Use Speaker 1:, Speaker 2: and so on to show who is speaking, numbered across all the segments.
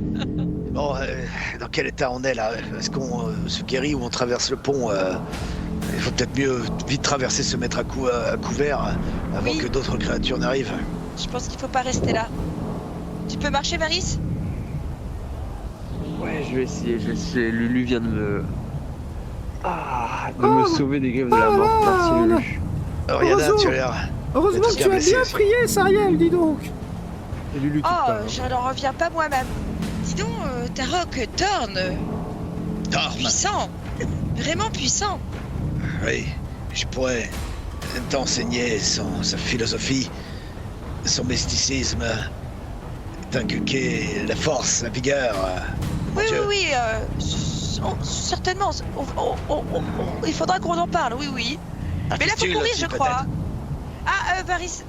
Speaker 1: Bon, dans quel état on est là? Est-ce qu'on se guérit ou on traverse le pont? Il faut peut-être mieux vite traverser, se mettre à couvert avant
Speaker 2: Oui.
Speaker 1: que d'autres créatures n'arrivent.
Speaker 2: Je pense qu'il faut pas rester là. Tu peux marcher, Varys?
Speaker 3: Ouais, je vais essayer, je vais essayer. Lulu vient de me... Ah, de
Speaker 4: Oh,
Speaker 3: me sauver des griffes de la mort. Merci,
Speaker 4: on a-
Speaker 3: Lulu.
Speaker 1: Oriana,
Speaker 4: Heureusement.
Speaker 1: tu as l'air
Speaker 4: Heureusement
Speaker 1: d'être
Speaker 4: que tu as
Speaker 1: blessée
Speaker 4: bien
Speaker 1: aussi.
Speaker 4: prié, Sariel, dis donc. Et Lulu qui te
Speaker 2: Oh,
Speaker 4: parle, hein.
Speaker 2: je n'en reviens pas moi-même. Dis donc, Tarok, Thorn,
Speaker 1: Torm,
Speaker 2: puissant. Vraiment puissant.
Speaker 1: oui, je pourrais t'enseigner sa philosophie, son mysticisme, t'inculquer la force, la vigueur. Mon
Speaker 2: Oui,
Speaker 1: Dieu.
Speaker 2: oui, certainement. Il faudra qu'on en parle, oui, oui. Mais là, faut
Speaker 1: Fistule
Speaker 2: courir,
Speaker 1: aussi,
Speaker 2: je crois.
Speaker 1: peut-être.
Speaker 2: Ah, Varys,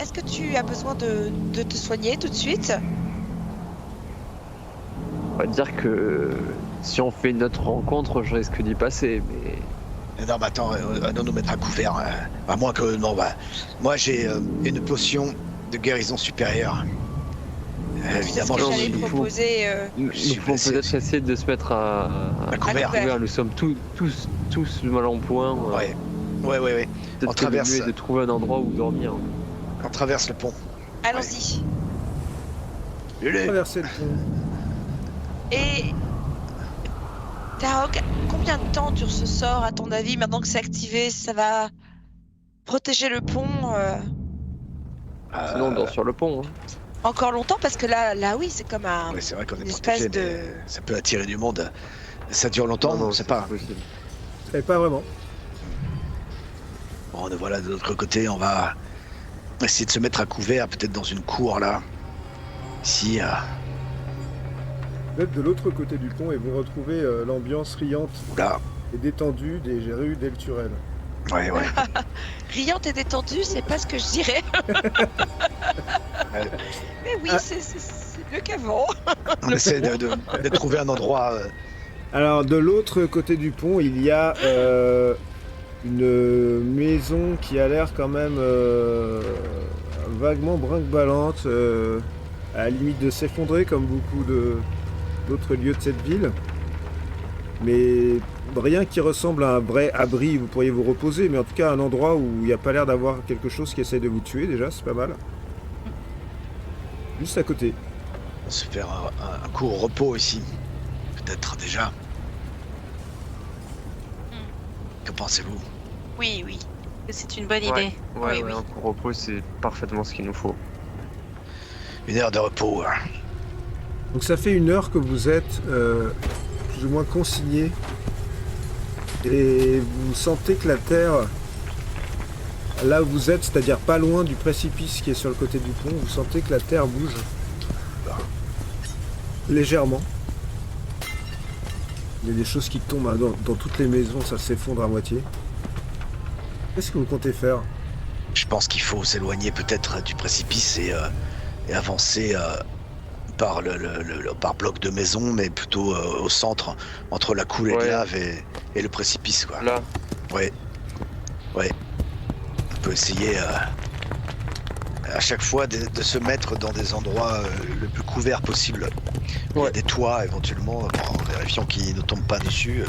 Speaker 2: est-ce que tu as besoin de te soigner tout de suite?
Speaker 3: On va dire que si on fait une autre rencontre, je risque d'y passer, mais...
Speaker 1: Non, mais attends, allons nous mettre à couvert. À moins que. Non, bah. Moi, j'ai une potion de guérison supérieure.
Speaker 2: C'est ce
Speaker 1: Évidemment,
Speaker 2: que
Speaker 3: je
Speaker 2: j'allais
Speaker 3: suis fou.
Speaker 2: proposer.
Speaker 3: Nous
Speaker 1: suis
Speaker 3: pouvons
Speaker 1: blessé
Speaker 3: peut-être
Speaker 1: aussi.
Speaker 3: essayer de se mettre
Speaker 1: À couvert.
Speaker 2: couvert.
Speaker 3: Nous sommes tous mal en point.
Speaker 1: Ouais.
Speaker 3: Peut-être
Speaker 1: On
Speaker 3: que le
Speaker 1: traverse.
Speaker 3: mieux est de trouver un endroit où dormir.
Speaker 1: On traverse le pont.
Speaker 2: Allons-y.
Speaker 1: Lulu.
Speaker 4: Traverser le pont.
Speaker 2: Et Tarok, combien de temps dure ce sort à ton avis maintenant que c'est activé? Ça va protéger le pont
Speaker 3: Sinon, on dort sur le pont. Hein.
Speaker 2: encore longtemps parce que là oui, c'est comme un.
Speaker 1: Ouais, c'est vrai qu'on est
Speaker 2: Une
Speaker 1: protégé,
Speaker 2: espèce de-
Speaker 1: mais ça peut attirer du monde. Ça dure longtemps,
Speaker 3: Non,
Speaker 1: on sait
Speaker 3: c'est
Speaker 1: pas.
Speaker 3: possible.
Speaker 4: Et pas vraiment.
Speaker 1: Bon, nous voilà de l'autre côté, on va essayer de se mettre à couvert, peut-être dans une cour là. Ici,
Speaker 4: Vous êtes de l'autre côté du pont et vous retrouvez l'ambiance riante
Speaker 1: là.
Speaker 4: et détendue des rues d'El Turel.
Speaker 1: Ouais.
Speaker 2: Riante et détendue, c'est pas ce que je dirais. Mais oui,
Speaker 1: Ah.
Speaker 2: c'est mieux qu'avant.
Speaker 1: On essaie de trouver un endroit.
Speaker 4: Alors, de l'autre côté du pont, il y a une maison qui a l'air quand même vaguement brinque-ballante, à la limite de s'effondrer comme beaucoup d'autres lieux de cette ville. Mais rien qui ressemble à un vrai abri où vous pourriez vous reposer, mais en tout cas un endroit où il n'y a pas l'air d'avoir quelque chose qui essaye de vous tuer déjà, c'est pas mal. Juste à côté.
Speaker 1: On se faire un court repos ici. Peut-être déjà. Que pensez-vous?
Speaker 5: Oui, oui. C'est une bonne
Speaker 3: Ouais.
Speaker 5: idée.
Speaker 3: Ouais,
Speaker 5: oui.
Speaker 3: un court repos, c'est parfaitement ce qu'il nous faut.
Speaker 1: Une heure de repos.
Speaker 4: Donc ça fait 1 heure que vous êtes plus ou moins consigné et vous sentez que la terre, là où vous êtes, c'est-à-dire pas loin du précipice qui est sur le côté du pont, vous sentez que la terre bouge légèrement. Il y a des choses qui tombent hein, dans toutes les maisons, ça s'effondre à moitié. Qu'est-ce que vous comptez faire?
Speaker 1: Je pense qu'il faut s'éloigner peut-être du précipice et avancer par par bloc de maison, mais plutôt au centre, entre la coulée de
Speaker 3: Ouais.
Speaker 1: lave et le précipice, quoi.
Speaker 3: Là,
Speaker 1: Ouais. On peut essayer à chaque fois de se mettre dans des endroits le plus couverts possible. Il y a
Speaker 3: Ouais.
Speaker 1: des toits éventuellement, en vérifiant qu'ils ne tombent pas dessus,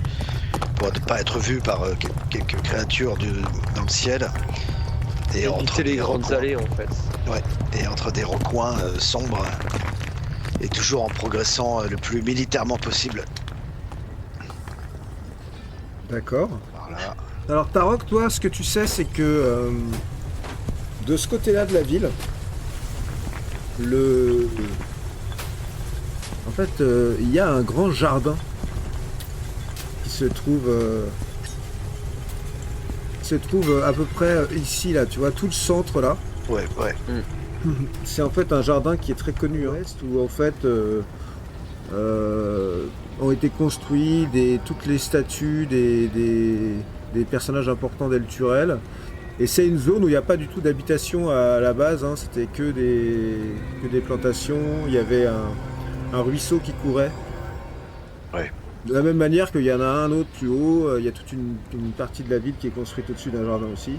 Speaker 1: pour ne pas être vus par quelques créatures dans le ciel. Et
Speaker 3: éviter les
Speaker 1: des
Speaker 3: grandes
Speaker 1: recoins.
Speaker 3: allées en fait.
Speaker 1: Et entre des recoins sombres, et toujours en progressant le plus militairement possible.
Speaker 4: D'accord.
Speaker 1: Voilà.
Speaker 4: Alors Tarok, toi, ce que tu sais, c'est que de ce côté-là de la ville, en fait, il y a un grand jardin qui se trouve à peu près ici, là, tu vois, tout le centre là.
Speaker 1: Ouais.
Speaker 4: C'est en fait un jardin qui est très connu, hein, où en fait ont été construits toutes les statues des personnages importants d'El Turel. Et c'est une zone où il n'y a pas du tout d'habitation à la base, hein, c'était que des plantations, il y avait un ruisseau qui courait.
Speaker 1: Ouais.
Speaker 4: De la même manière qu'il y en a un autre plus haut, il y a toute une partie de la ville qui est construite au-dessus d'un jardin aussi.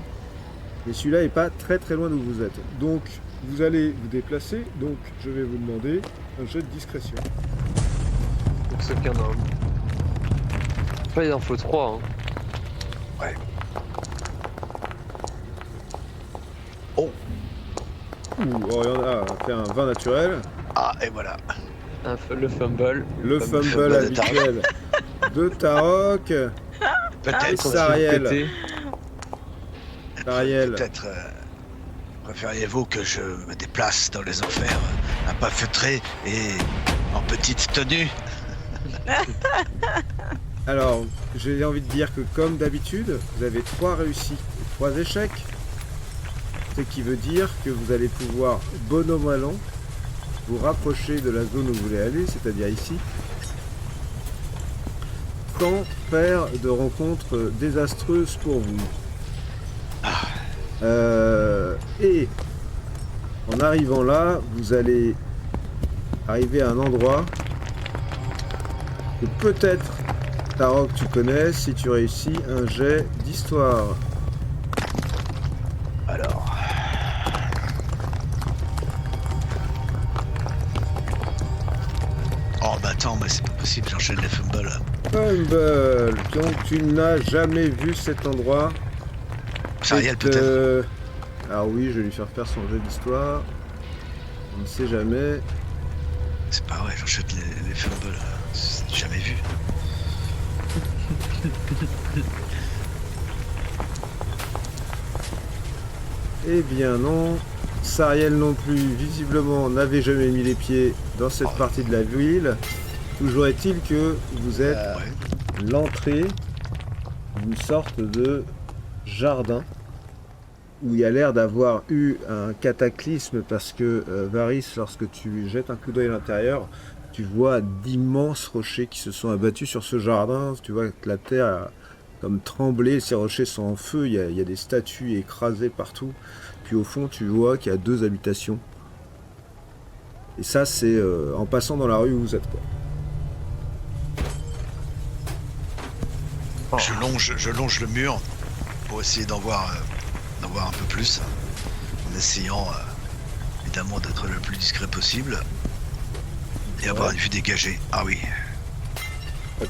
Speaker 4: Et celui-là n'est pas très très loin d'où vous êtes. Donc vous allez vous déplacer, donc je vais vous demander Un jeu de discrétion.
Speaker 3: Donc ce qu'il y en a un. Enfin, il en faut 3. Hein.
Speaker 4: Ouh, Oriana a fait un 20 naturel.
Speaker 1: Ah, et voilà.
Speaker 3: Le fumble.
Speaker 4: Le fumble
Speaker 1: fumble de
Speaker 4: habituel de Tarok.
Speaker 1: Peut-être,
Speaker 4: Sariel. Sariel.
Speaker 1: peut-être préfériez-vous que je me déplace dans les enfers, un pas feutré et en petite tenue?
Speaker 4: Alors, j'ai envie de dire que comme d'habitude, vous avez 3 réussis et 3 échecs. Ce qui veut dire que vous allez pouvoir, bon an mal an, vous rapprocher de la zone où vous voulez aller, c'est-à-dire ici, sans faire de rencontres désastreuses pour vous. Et en arrivant là, vous allez arriver à un endroit que peut-être, Tarok, tu connais, si tu réussis un jet d'histoire.
Speaker 1: Alors... Oh bah attends, mais c'est pas possible, j'enchaîne les fumbles.
Speaker 4: Fumble, donc tu n'as jamais vu cet endroit.
Speaker 1: Sariel
Speaker 4: C'est,
Speaker 1: peut-être.
Speaker 4: Ah oui, je vais lui faire son jet d'histoire. On ne sait jamais.
Speaker 1: C'est pas vrai, j'enchaîne les fumbles. C'est jamais vu.
Speaker 4: Eh bien non, Sariel non plus, visiblement, n'avait jamais mis les pieds dans cette partie de la ville. Toujours est-il que vous êtes
Speaker 1: Ouais.
Speaker 4: l'entrée d'une sorte de jardin où il y a l'air d'avoir eu un cataclysme parce que Varys, lorsque tu jettes un coup d'œil à l'intérieur, tu vois d'immenses rochers qui se sont abattus sur ce jardin. Tu vois que la terre a comme tremblé, ces rochers sont en feu, il y a des statues écrasées partout. Puis au fond, tu vois qu'il y a 2 habitations. Et ça, c'est en passant dans la rue où vous êtes, quoi.
Speaker 1: Je longe le mur pour essayer d'en voir un peu plus, en essayant évidemment d'être le plus discret possible et avoir une vue dégagée. Ah oui,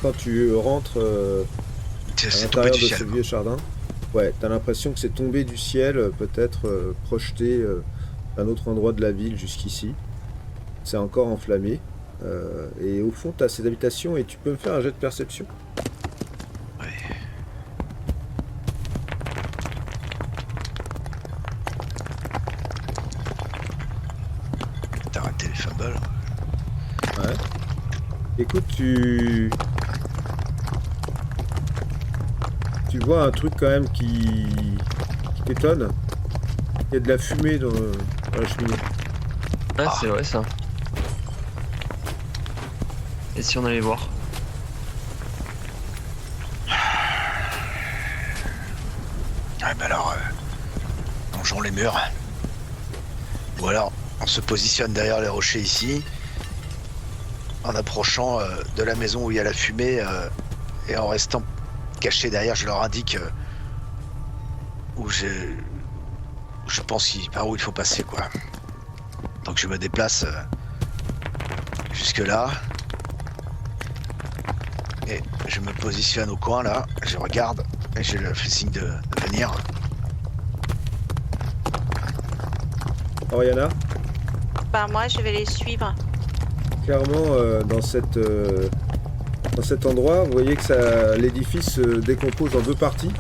Speaker 4: Quand tu rentres à
Speaker 1: c'est tombé
Speaker 4: l'intérieur
Speaker 1: du
Speaker 4: de
Speaker 1: ciel.
Speaker 4: ce vieux jardin, ouais, t'as l'impression que c'est tombé du ciel, peut-être projeté d'un autre endroit de la ville jusqu'ici. C'est encore enflammé. Et au fond, t'as ces habitations et tu peux me faire un jet de perception.
Speaker 1: Oui. T'as raté les fumbles.
Speaker 4: Ouais. Écoute, tu vois un truc quand même qui t'étonne. Il y a de la fumée dans la cheminée.
Speaker 3: Ah, c'est vrai ça. Et si on allait voir?
Speaker 1: Ouais, bah alors, longeons les murs. Ou alors, on se positionne derrière les rochers ici, en approchant de la maison où il y a la fumée, et en restant caché derrière, je leur indique où je pense par où il faut passer, quoi. Donc je me déplace jusque là. Et je me positionne au coin là, je regarde et je leur fais signe de venir.
Speaker 4: Oriana,
Speaker 5: Bah moi je vais les suivre.
Speaker 4: clairement, dans cet endroit, vous voyez que l'édifice se décompose en 2 parties.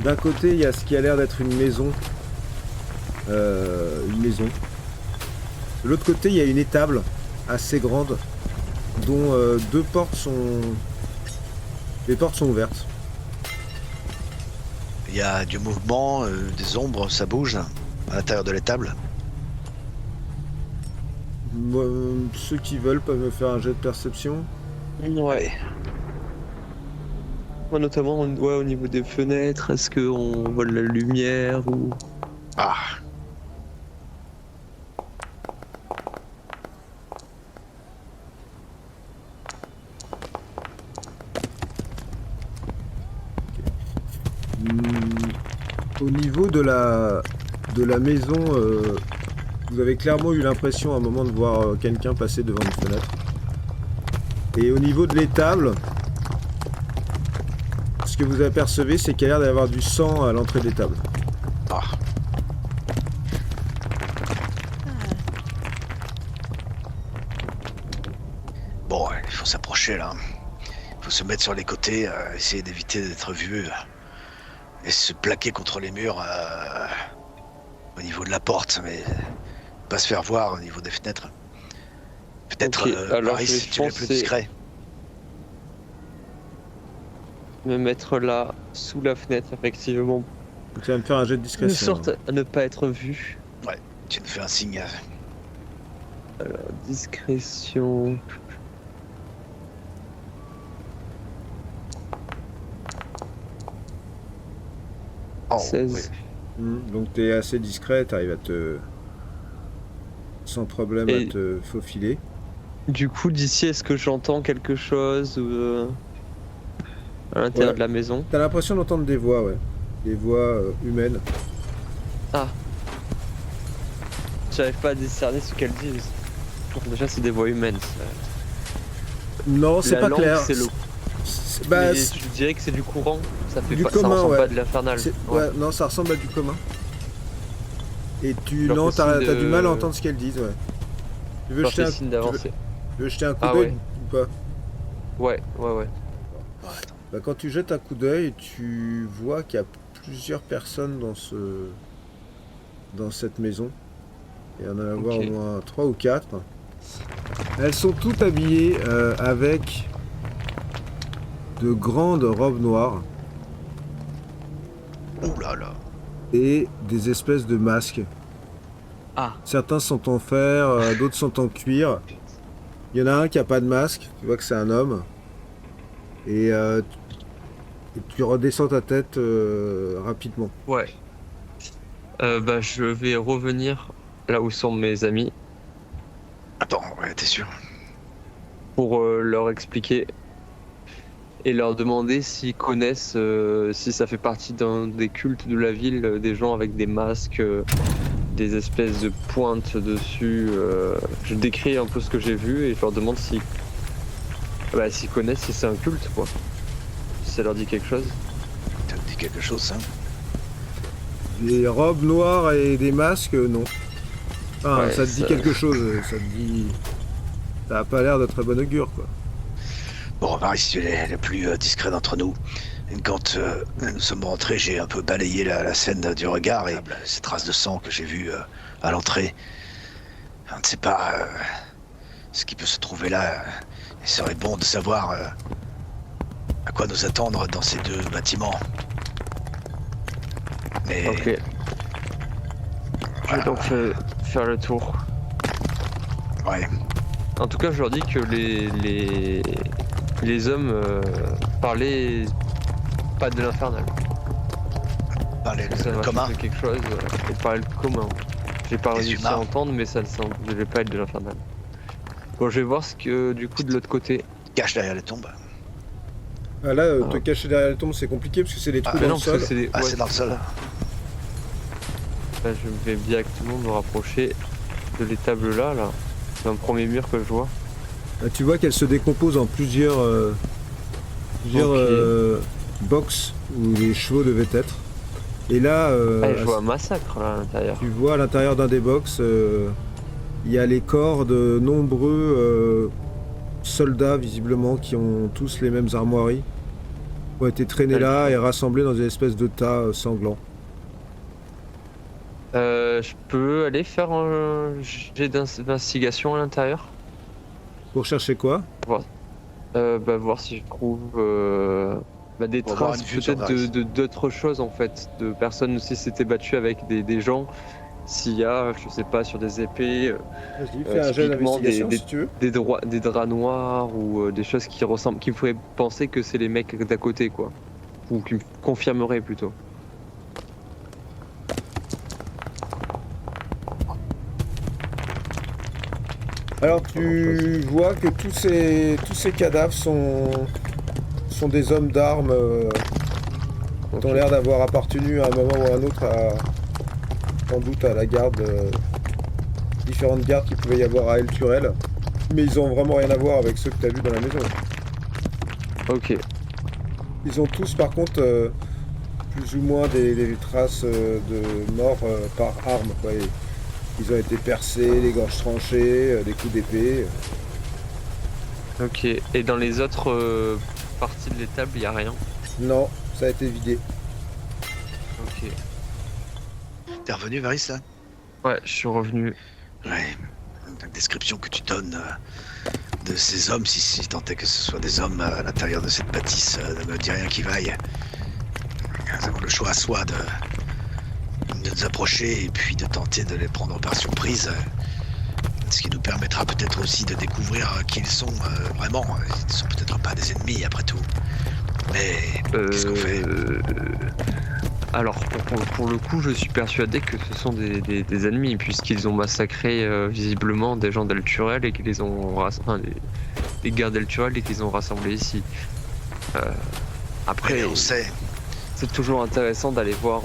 Speaker 4: D'un côté, il y a ce qui a l'air d'être une maison. De l'autre côté, il y a une étable assez grande dont 2 portes sont... Les portes sont ouvertes.
Speaker 1: Il y a du mouvement, des ombres, ça bouge à l'intérieur de l'étable.
Speaker 4: Ceux qui veulent peuvent me faire un jet de perception.
Speaker 3: Ouais. Moi notamment, au niveau des fenêtres, est-ce qu'on voit de la lumière ou...
Speaker 1: Ah.
Speaker 4: Au niveau de la maison Vous avez clairement eu l'impression à un moment de voir quelqu'un passer devant une fenêtre. Et au niveau de l'étable, ce que vous apercevez, c'est qu'il y a l'air d'avoir du sang à l'entrée de l'étable.
Speaker 1: Ah. Bon, il faut s'approcher là. Il faut se mettre sur les côtés, essayer d'éviter d'être vu et se plaquer contre les murs au niveau de la porte, mais pas se faire voir au niveau des fenêtres. Peut-être,
Speaker 3: Ok, alors
Speaker 1: Paris,
Speaker 3: je
Speaker 1: si tu es
Speaker 3: pense
Speaker 1: plus
Speaker 3: c'est-
Speaker 1: discret.
Speaker 3: Me mettre là, sous la fenêtre, effectivement.
Speaker 4: Donc, tu vas me faire un jet de
Speaker 3: De
Speaker 4: discrétion.
Speaker 3: sorte à ne pas être vu.
Speaker 1: Tu me fais un signe.
Speaker 3: Alors, discrétion.
Speaker 1: Oh,
Speaker 3: 16.
Speaker 1: oui.
Speaker 4: Donc tu es assez discret, tu arrives à te... sans problème
Speaker 3: Et-
Speaker 4: à te faufiler.
Speaker 3: Du coup, d'ici, est-ce que j'entends quelque chose à l'intérieur
Speaker 4: Ouais.
Speaker 3: de la maison?
Speaker 4: T'as l'impression d'entendre des voix, ouais. Des voix humaines.
Speaker 3: J'arrive pas à discerner ce qu'elles disent. Déjà, c'est des voix humaines.
Speaker 4: Non, c'est
Speaker 3: La
Speaker 4: pas
Speaker 3: langue,
Speaker 4: clair.
Speaker 3: c'est le-
Speaker 4: Bah,
Speaker 3: Mais je dirais que c'est du courant. Ça fait
Speaker 4: Du
Speaker 3: pas,
Speaker 4: commun,
Speaker 3: ça ressemble
Speaker 4: ouais.
Speaker 3: pas à de l'infernal.
Speaker 4: ouais, non, ça ressemble à du commun. Et tu...
Speaker 3: Genre
Speaker 4: Non,
Speaker 3: possible
Speaker 4: t'as
Speaker 3: de-
Speaker 4: du mal à entendre ce qu'elles disent, ouais. Tu veux,
Speaker 3: Genre
Speaker 4: jeter
Speaker 3: des
Speaker 4: un...
Speaker 3: signes
Speaker 4: tu veux-
Speaker 3: d'avancer.
Speaker 4: tu veux jeter un coup
Speaker 3: Ah
Speaker 4: d'œil
Speaker 3: ouais.
Speaker 4: ou pas?
Speaker 3: Ouais.
Speaker 1: Ouais, attends.
Speaker 4: Bah, quand tu jettes un coup d'œil, tu vois qu'il y a plusieurs personnes dans cette maison. Il y en a à voir
Speaker 3: Ok.
Speaker 4: au moins 3 ou 4. Elles sont toutes habillées avec de grandes robes noires
Speaker 1: Ouh là là.
Speaker 4: et des espèces de masques.
Speaker 2: Ah.
Speaker 4: Certains sont en fer, d'autres sont en cuir. Il y en a un qui a pas de masque, tu vois que c'est un homme. Et tu redescends ta tête rapidement.
Speaker 3: Ouais. Bah, je vais revenir là où sont mes amis
Speaker 1: Attends, ouais, t'es sûr?
Speaker 3: pour leur expliquer et leur demander s'ils connaissent, si ça fait partie d'un des cultes de la ville, des gens avec des masques, des espèces de pointes dessus. Je décris un peu ce que j'ai vu et je leur demande s'ils connaissent, si c'est un culte, quoi. Si ça leur dit quelque chose.
Speaker 1: Ça te dit quelque chose, ça?
Speaker 4: Des robes noires et des masques, non. Enfin,
Speaker 3: Ouais,
Speaker 4: ça te dit
Speaker 3: ça-
Speaker 4: quelque chose, ça te dit... Ça a pas l'air de très bon augure, quoi.
Speaker 1: Bon, Paris, si tu es le plus discret d'entre nous. Quand nous sommes rentrés, j'ai un peu balayé la scène du regard et ces traces de sang que j'ai vues à l'entrée. On ne sait pas ce qui peut se trouver là. Il serait bon de savoir à quoi nous attendre dans ces deux bâtiments. Mais
Speaker 3: Ok. Je vais donc faire le tour.
Speaker 1: ouais,
Speaker 3: En tout cas, je leur dis que les hommes parlaient pas de l'infernal.
Speaker 1: parler
Speaker 3: Ça
Speaker 1: le
Speaker 3: m'a
Speaker 1: commun.
Speaker 3: fait quelque chose et parlaient le commun. J'ai pas
Speaker 1: Les
Speaker 3: réussi
Speaker 1: humains.
Speaker 3: à entendre, mais ça ne devait pas être de l'infernal. Bon, je vais voir ce que du coup de l'autre côté.
Speaker 1: Cache derrière les tombes.
Speaker 4: Ah, là, te
Speaker 3: Ah.
Speaker 4: cacher derrière le tombe, c'est compliqué parce que c'est des trous
Speaker 1: Ah,
Speaker 4: dans
Speaker 3: non,
Speaker 4: le
Speaker 3: parce que
Speaker 4: sol.
Speaker 3: c'est des...
Speaker 1: Ah,
Speaker 3: ouais,
Speaker 1: c'est dans le sol.
Speaker 3: Là, je vais directement me rapprocher de l'étable là, d'un premier mur que je vois.
Speaker 4: Tu vois qu'elle se décompose en plusieurs
Speaker 3: Ok.
Speaker 4: box où les chevaux devaient être. Et là,
Speaker 3: Ah, je vois un massacre là à l'intérieur.
Speaker 4: tu vois à l'intérieur d'un des box, il y a les corps de nombreux soldats visiblement qui ont tous les mêmes armoiries, qui ont été traînés là et rassemblés dans une espèce de tas sanglant.
Speaker 3: Je peux aller faire un jet d'investigation à l'intérieur?
Speaker 4: Pour chercher quoi?
Speaker 3: Voir si je trouve des
Speaker 1: Pour avoir
Speaker 3: traces
Speaker 1: une vue sur
Speaker 3: peut-être
Speaker 1: Varys.
Speaker 3: d'autres choses en fait, de personnes aussi s'étaient battues avec des gens. S'il y a, je sais pas, sur des épées,
Speaker 4: Vas-y, fais un jet
Speaker 3: typiquement
Speaker 4: d'investigation
Speaker 3: des-
Speaker 4: si tu veux.
Speaker 3: des draps noirs ou des choses qui ressemblent, qui me feraient penser que c'est les mecs d'à côté quoi, ou qui me confirmeraient plutôt.
Speaker 4: Alors tu vois que tous ces cadavres sont des hommes d'armes qui ont
Speaker 3: Ok.
Speaker 4: l'air d'avoir appartenu à un moment ou à un autre sans doute à la garde différentes gardes qu'il pouvait y avoir à El Turel. Mais ils ont vraiment rien à voir avec ceux que tu as vus dans la maison.
Speaker 3: Ok.
Speaker 4: Ils ont tous par contre plus ou moins des traces de mort par arme, quoi. Et ils ont été percés, les gorges tranchées, des coups d'épée.
Speaker 3: Ok. Et dans les autres parties de l'étable, il n'y a rien.
Speaker 4: Non, ça a été vidé.
Speaker 3: Ok.
Speaker 1: T'es revenu, Varys, là?
Speaker 3: Ouais, je suis revenu.
Speaker 1: Ouais. La description que tu donnes de ces hommes, si tant est que ce soit des hommes à l'intérieur de cette bâtisse, ne me dit rien qui vaille. Nous avons le choix soit de nous approcher et puis de tenter de les prendre par surprise, ce qui nous permettra peut-être aussi de découvrir qui ils sont vraiment. Ils ne sont peut-être pas des ennemis après tout. Mais qu'est-ce qu'on fait?
Speaker 3: Alors, pour le coup, je suis persuadé que ce sont des ennemis, puisqu'ils ont massacré visiblement des gens d'El Turel et qu'ils les ont des gardes d'El Turel et qu'ils ont rassemblés ici. Après,
Speaker 1: Mais on sait.
Speaker 3: c'est toujours intéressant d'aller voir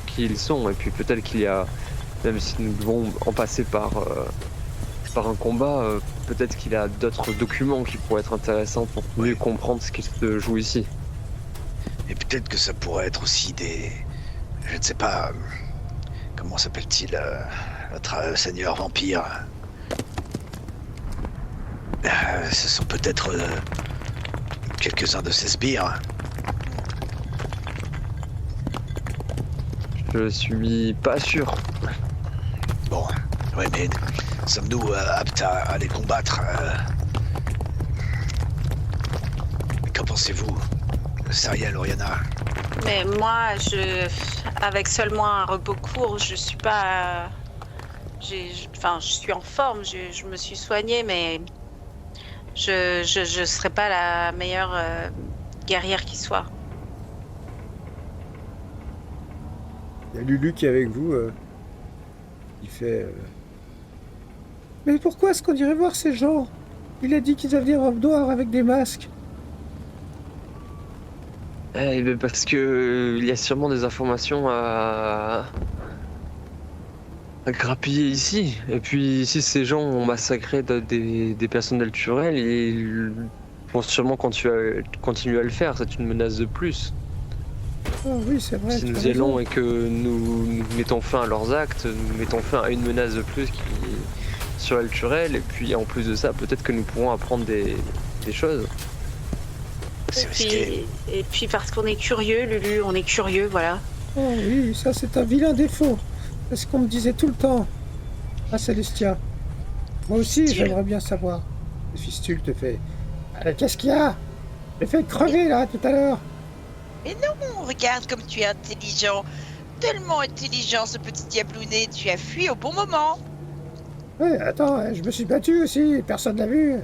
Speaker 3: qui ils sont, et puis peut-être qu'il y a, même si nous devons en passer par un combat, peut-être qu'il y a d'autres documents qui pourraient être intéressants pour mieux comprendre ce qui se joue ici.
Speaker 1: Et peut-être que ça pourrait être aussi des... Je ne sais pas... comment s'appelle-t-il notre seigneur vampire. Ce sont peut-être quelques-uns de ces sbires.
Speaker 3: Je suis pas sûr.
Speaker 1: Bon, ouais, mais sommes-nous aptes à les combattre Qu'en pensez-vous, Sariel, Oriana?
Speaker 5: Mais moi, avec seulement un repos court, je suis pas. Enfin, je suis en forme, je me suis soignée, mais je serai pas la meilleure guerrière qui soit.
Speaker 4: Il y a Lulu qui est avec vous. Il fait... Mais pourquoi est-ce qu'on irait voir ces gens? Il a dit qu'ils avaient des robes noires avec des masques.
Speaker 3: Eh ben parce que il y a sûrement des informations à grappiller ici. Et puis si ces gens ont massacré des personnes d'El Turel, ils vont sûrement continuer à le faire. C'est une menace de plus.
Speaker 4: Oh oui, c'est vrai.
Speaker 3: Si nous y allons et que nous mettons fin à leurs actes, nous mettons fin à une menace de plus sur El Turel. Et puis en plus de ça, peut-être que nous pourrons apprendre des choses.
Speaker 5: Et puis parce qu'on est curieux, Lulu, on est curieux, voilà.
Speaker 4: Oh oui, ça c'est un vilain défaut. C'est ce qu'on me disait tout le temps. Ah, Célestia. Moi aussi, j'aimerais bien savoir. Le fistule te fait... Allez, qu'est-ce qu'il y a? Je l'ai fait crever, là, tout à l'heure.
Speaker 2: Mais non, regarde comme tu es intelligent. Tellement intelligent, ce petit diablounet. Tu as fui au bon moment.
Speaker 4: Ouais, attends, je me suis battu aussi. Personne l'a vu.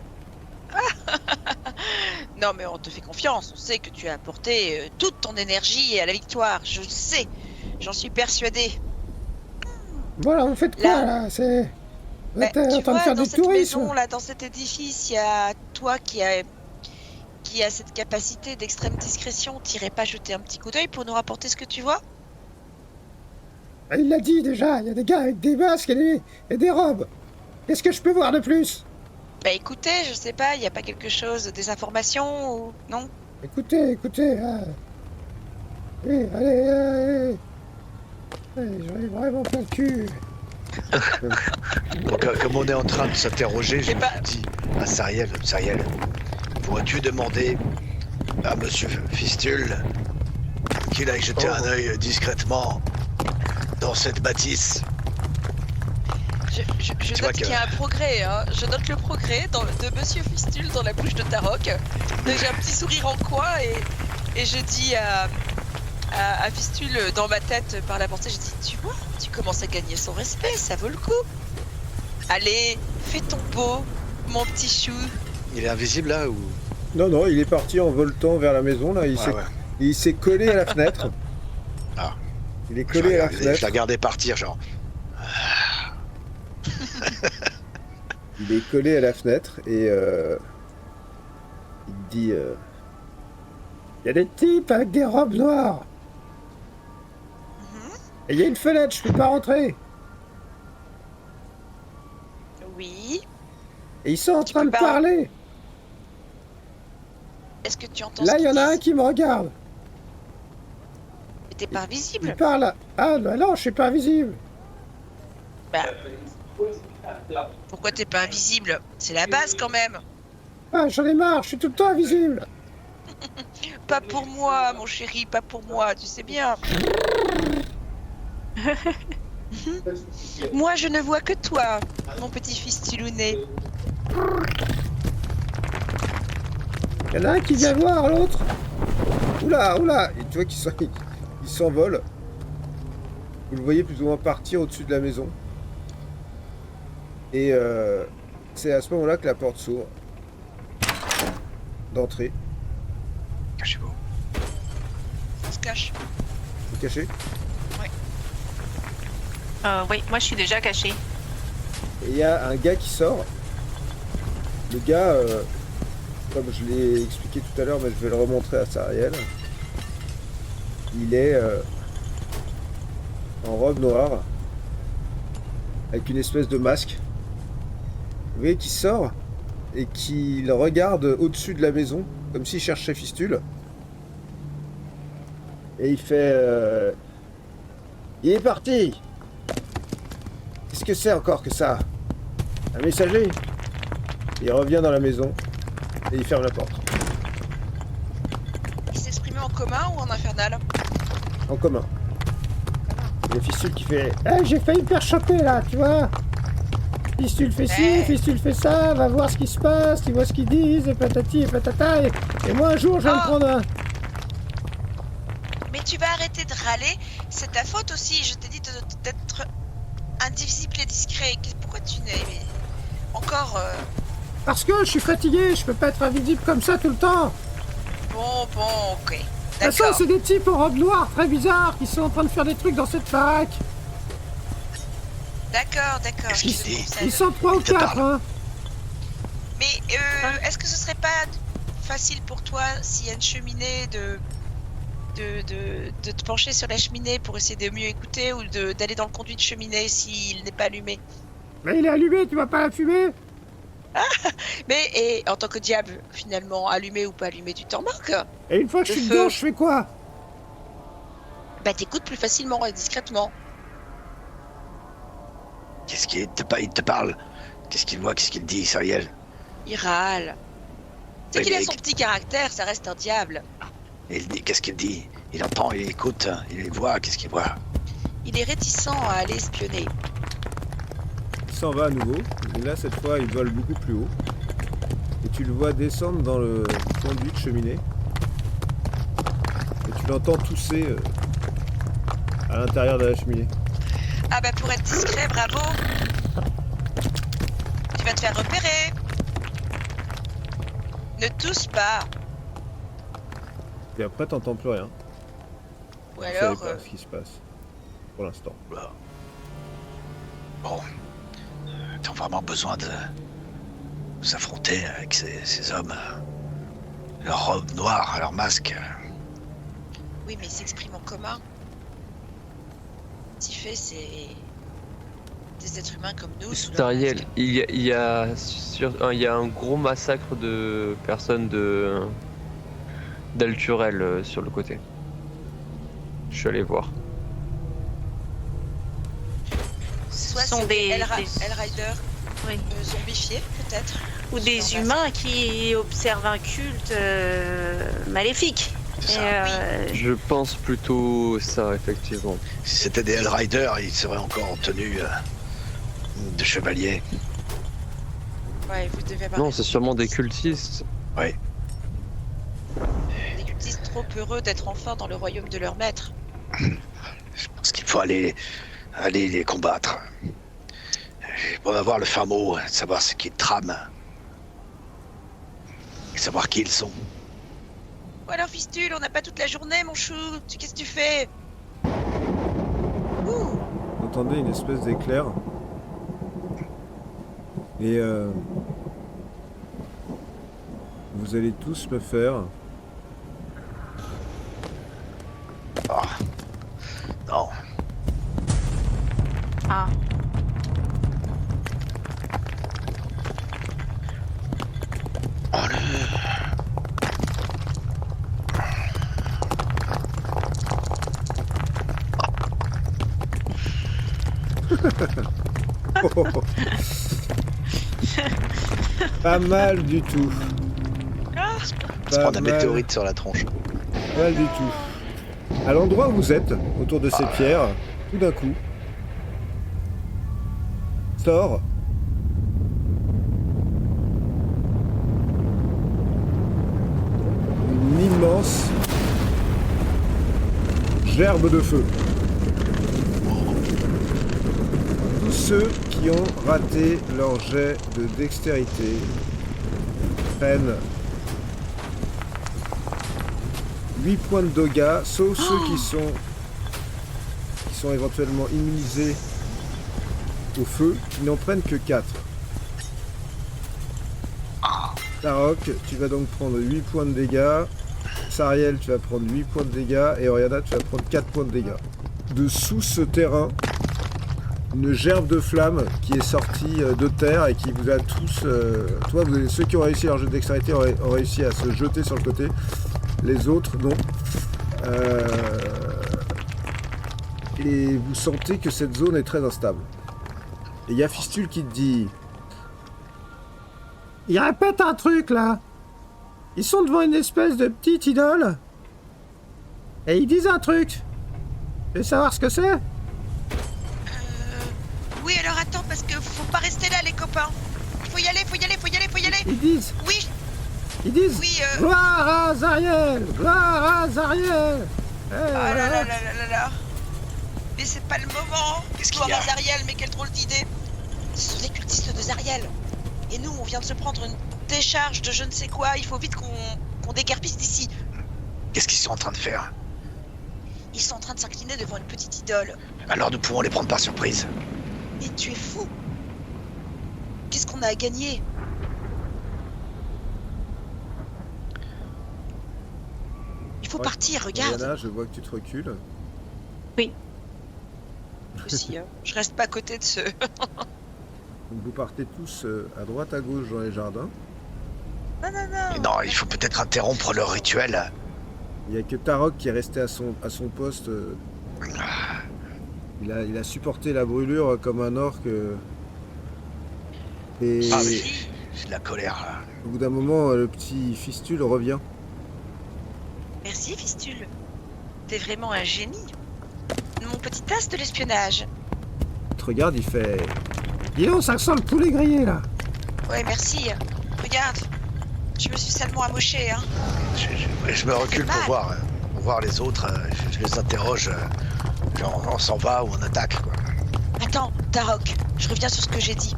Speaker 2: Non, mais on te fait confiance. On sait que tu as apporté toute ton énergie à la victoire. Je le sais. J'en suis persuadée.
Speaker 4: Voilà, vous faites quoi, là? C'est... Vous êtes en train de faire
Speaker 2: dans
Speaker 4: du
Speaker 2: cette
Speaker 4: tourisme?
Speaker 2: maison, là, dans cet édifice, il y a toi qui a cette capacité d'extrême discrétion. T'irais pas jeter un petit coup d'œil pour nous rapporter ce que tu vois?
Speaker 4: Ah, il l'a dit déjà, il y a des gars avec des masques et des robes. Qu'est-ce que je peux voir de plus?
Speaker 2: Bah écoutez, je sais pas, il y a pas quelque chose, des informations ou... Non?
Speaker 4: Écoutez, allez. J'en ai vraiment plein le cul.
Speaker 1: Donc, comme on est en train de s'interroger, je
Speaker 2: Eh ben-
Speaker 1: dis à Sariel, pourrais-tu demander à Monsieur Fistule qu'il aille jeter un œil discrètement dans cette bâtisse?
Speaker 2: Je
Speaker 1: Tu vois
Speaker 2: note qu'il y a un progrès, hein. Je note le progrès de Monsieur Fistule dans la bouche de Tarok. J'ai un petit sourire en coin et je dis à Fistule dans ma tête par la pensée, je dis, tu vois, tu commences à gagner son respect, ça vaut le coup. Allez, fais ton beau, mon petit chou.
Speaker 1: Il est invisible là ou...
Speaker 4: Non, il est parti en voltant vers la maison, là. Il s'est collé à la fenêtre.
Speaker 1: Ah.
Speaker 4: Il est collé à la
Speaker 1: Je
Speaker 4: fenêtre.
Speaker 1: l'ai regardé partir, genre.
Speaker 4: Il est collé à la fenêtre et il dit il y a des types avec des robes noires. Et il y a une fenêtre, je peux pas rentrer.
Speaker 2: Oui.
Speaker 4: Et ils sont en
Speaker 2: Tu
Speaker 4: train
Speaker 2: peux
Speaker 4: de
Speaker 2: pas-
Speaker 4: parler.
Speaker 2: Est-ce que tu entends
Speaker 4: Là,
Speaker 2: ce
Speaker 4: il y en
Speaker 2: qu'ils
Speaker 4: a un
Speaker 2: disent?
Speaker 4: qui me regarde.
Speaker 2: Mais t'es pas
Speaker 4: Il
Speaker 2: invisible.
Speaker 4: parle. Ah, bah non, je suis pas invisible.
Speaker 2: Bah, pourquoi t'es pas invisible? C'est la base quand même.
Speaker 4: Ah, j'en ai marre, je suis tout le temps invisible.
Speaker 2: Pas pour moi, mon chéri, pas pour moi, tu sais bien. Moi, je ne vois que toi, mon petit fils Tilounet.
Speaker 4: Il y en a un qui vient voir l'autre. Oula, oula. Et tu vois qu'il s'envole. Vous le voyez plus ou moins partir au-dessus de la maison. Et c'est à ce moment-là que la porte s'ouvre. D'entrée.
Speaker 1: Cachez-vous.
Speaker 2: On se cache.
Speaker 4: Vous cachez.
Speaker 5: Oui, moi je suis déjà cachée.
Speaker 4: Et il y a un gars qui sort. Le gars, comme je l'ai expliqué tout à l'heure, mais je vais le remontrer à Sariel. Il est en robe noire, avec une espèce de masque. Vous voyez qu'il sort et qu'il regarde au-dessus de la maison, comme s'il cherchait Fistule. Et il fait... Il est parti! Qu'est-ce que c'est encore que ça? Un messager? Il revient dans la maison et il ferme la porte.
Speaker 2: Il s'exprimait en commun ou en infernal?
Speaker 4: En commun. Il y a Fistule qui fait j'ai failli me faire choper là, tu vois. Fistule fait ci,
Speaker 2: Ouais.
Speaker 4: Fistule fait ça, va voir ce qui se passe, tu vois ce qu'ils disent, et patati et patata. Et moi un jour je vais me
Speaker 2: Oh.
Speaker 4: prendre un.
Speaker 2: Mais tu vas arrêter de râler, c'est ta faute aussi. Je t'ai dit d'être indivisible et discret. Pourquoi tu n'es mais encore
Speaker 4: Parce que je suis fatigué, je peux pas être invisible comme ça tout le temps.
Speaker 2: bon, ok.
Speaker 4: De toute façon,
Speaker 2: D'accord.
Speaker 4: c'est des types en robe noire très bizarres qui sont en train de faire des trucs dans cette baraque.
Speaker 2: D'accord.
Speaker 1: Qu'est-ce
Speaker 2: je
Speaker 1: qu'il
Speaker 2: te
Speaker 1: dit
Speaker 2: concède.
Speaker 4: Ils sont 3 ou
Speaker 1: Il te
Speaker 4: 4,
Speaker 1: parle.
Speaker 4: hein.
Speaker 2: Mais est-ce que ce serait pas facile pour toi s'il y a une cheminée de te pencher sur la cheminée pour essayer de mieux écouter ou d'aller dans le conduit de cheminée s'il n'est pas allumé?
Speaker 4: Mais il est allumé, tu vois pas la fumée?
Speaker 2: Mais et en tant que diable, finalement, allumé ou pas allumé, tu t'en moques?
Speaker 4: Et une fois que je
Speaker 2: Le
Speaker 4: suis
Speaker 2: feu.
Speaker 4: dedans, je fais quoi?
Speaker 2: Bah t'écoutes plus facilement et discrètement.
Speaker 1: Qu'est-ce qu'il il te parle? Qu'est-ce qu'il voit? Qu'est-ce qu'il dit, Sariel?
Speaker 2: Il râle. C'est
Speaker 1: Oui,
Speaker 2: qu'il a
Speaker 1: mais-
Speaker 2: son petit caractère, ça reste un diable.
Speaker 1: Il dit, qu'est-ce qu'il dit? Il entend, il écoute, il voit, qu'est-ce qu'il voit?
Speaker 2: Il est réticent à aller espionner.
Speaker 4: Il s'en va à nouveau, et là cette fois il vole beaucoup plus haut. Et tu le vois descendre dans le conduit de cheminée. Et tu l'entends tousser à l'intérieur de la cheminée.
Speaker 2: Ah bah pour être discret, bravo. Tu vas te faire repérer. Ne tousse pas.
Speaker 4: Et après t'entends plus rien.
Speaker 2: Ou
Speaker 4: Tu savais
Speaker 2: alors,
Speaker 4: pas ce qui se passe. Pour l'instant.
Speaker 1: Voilà. Bon. T'as vraiment besoin de s'affronter avec ces hommes. Leur robe noire, leur masque.
Speaker 2: oui, mais il s'exprime en commun. Ce qu'il fait, c'est des êtres humains comme nous. sous leur
Speaker 3: Tariel,
Speaker 2: masque.
Speaker 3: il y a un gros massacre de personnes d'Alturel sur le côté. Je suis allé voir.
Speaker 2: Soit
Speaker 5: Ce sont
Speaker 2: c'est
Speaker 5: des-
Speaker 2: Hellrider
Speaker 5: Oui.
Speaker 2: zombifiés, peut-être.
Speaker 5: Ou
Speaker 2: Sous
Speaker 5: des
Speaker 2: leur masque.
Speaker 5: humains qui observent un culte maléfique.
Speaker 1: C'est
Speaker 5: Et,
Speaker 1: ça.
Speaker 3: Je pense plutôt ça, effectivement.
Speaker 1: Si c'était des Hellriders, ils seraient encore en tenue de chevalier.
Speaker 2: Ouais, vous devez avoir
Speaker 3: Non, c'est sûrement des cultistes.
Speaker 2: des cultistes trop heureux d'être enfin dans le royaume de leur maître.
Speaker 1: Je pense qu'il faut aller les combattre. Pour avoir le fin mot, savoir ce qu'ils trament. Et savoir qui ils sont.
Speaker 2: Ou alors, Fistule, on n'a pas toute la journée, mon chou. Qu'est-ce que tu fais? Ouh.
Speaker 4: Vous entendez une espèce d'éclair. Et vous allez tous me faire
Speaker 1: Non.
Speaker 5: Ah,
Speaker 4: Pas mal du tout.
Speaker 1: On se prend un météorite sur la tronche.
Speaker 4: Pas mal du tout. À l'endroit où vous êtes, autour de ces pierres, tout d'un coup, sort une immense gerbe de feu. Tous ceux qui ont raté leur jet de dextérité prennent 8 points de dégâts, sauf ceux qui sont éventuellement immunisés au feu, qui n'en prennent que 4. Tarok, tu vas donc prendre 8 points de dégâts. Sariel, tu vas prendre 8 points de dégâts. Et Oriana, tu vas prendre 4 points de dégâts. Dessous ce terrain, une gerbe de flammes qui est sortie de terre et qui vous a tous... toi, ceux qui ont réussi leur jeu de dextérité ont réussi à se jeter sur le côté. Les autres, non. Et vous sentez que cette zone est très instable. Et il y a Fistule qui te dit... Ils répètent un truc, là. Ils sont devant une espèce de petite idole. Et ils disent un truc. Tu veux savoir ce que c'est?
Speaker 2: Oui, alors attends, parce que faut pas rester là, les copains. Faut y aller.
Speaker 4: Ils disent...
Speaker 2: Oui,
Speaker 4: Ils disent...
Speaker 2: oui,
Speaker 4: Gloire à Zariel! Gloire à Zariel!
Speaker 2: Oh là là là là là là. Mais c'est pas le moment.
Speaker 1: Qu'est-ce qu'il
Speaker 2: Gloire
Speaker 1: y a
Speaker 2: à Zariel, mais quelle drôle d'idée. Ce sont des cultistes de Zariel. Et nous, on vient de se prendre une décharge de je ne sais quoi. Il faut vite qu'on déguerpisse d'ici.
Speaker 1: Qu'est-ce qu'ils sont en train de faire?
Speaker 2: Ils sont en train de s'incliner devant une petite idole.
Speaker 1: Alors nous pouvons les prendre par surprise.
Speaker 2: Mais tu es fou. Qu'est-ce qu'on a à gagner? Il faut
Speaker 4: Ouais.
Speaker 2: partir, regarde.
Speaker 4: Oriana, je vois que tu te recules.
Speaker 2: Aussi, hein. Je reste pas à côté de ce...
Speaker 4: Donc vous partez tous à droite, à gauche dans les jardins.
Speaker 2: Non.
Speaker 1: Mais non, il faut peut-être interrompre leur rituel.
Speaker 4: Il n'y a que Tarok qui est resté à son poste. Il a supporté la brûlure comme un orc. Et
Speaker 1: Ah oui, j'ai de la colère là.
Speaker 4: au bout d'un moment, le petit Fistule revient.
Speaker 2: Merci, Fistule. T'es vraiment un génie. Mon petit as de l'espionnage.
Speaker 4: Il te regarde, il fait... Dis donc, ça sent le poulet grillé, là.
Speaker 2: Ouais, merci. Regarde. Je me suis salement amoché, hein.
Speaker 1: Je me recule
Speaker 2: mal.
Speaker 1: pour voir les autres. Je les interroge. Genre, on s'en va ou on attaque quoi.
Speaker 2: Attends, Tarok, je reviens sur ce que j'ai dit.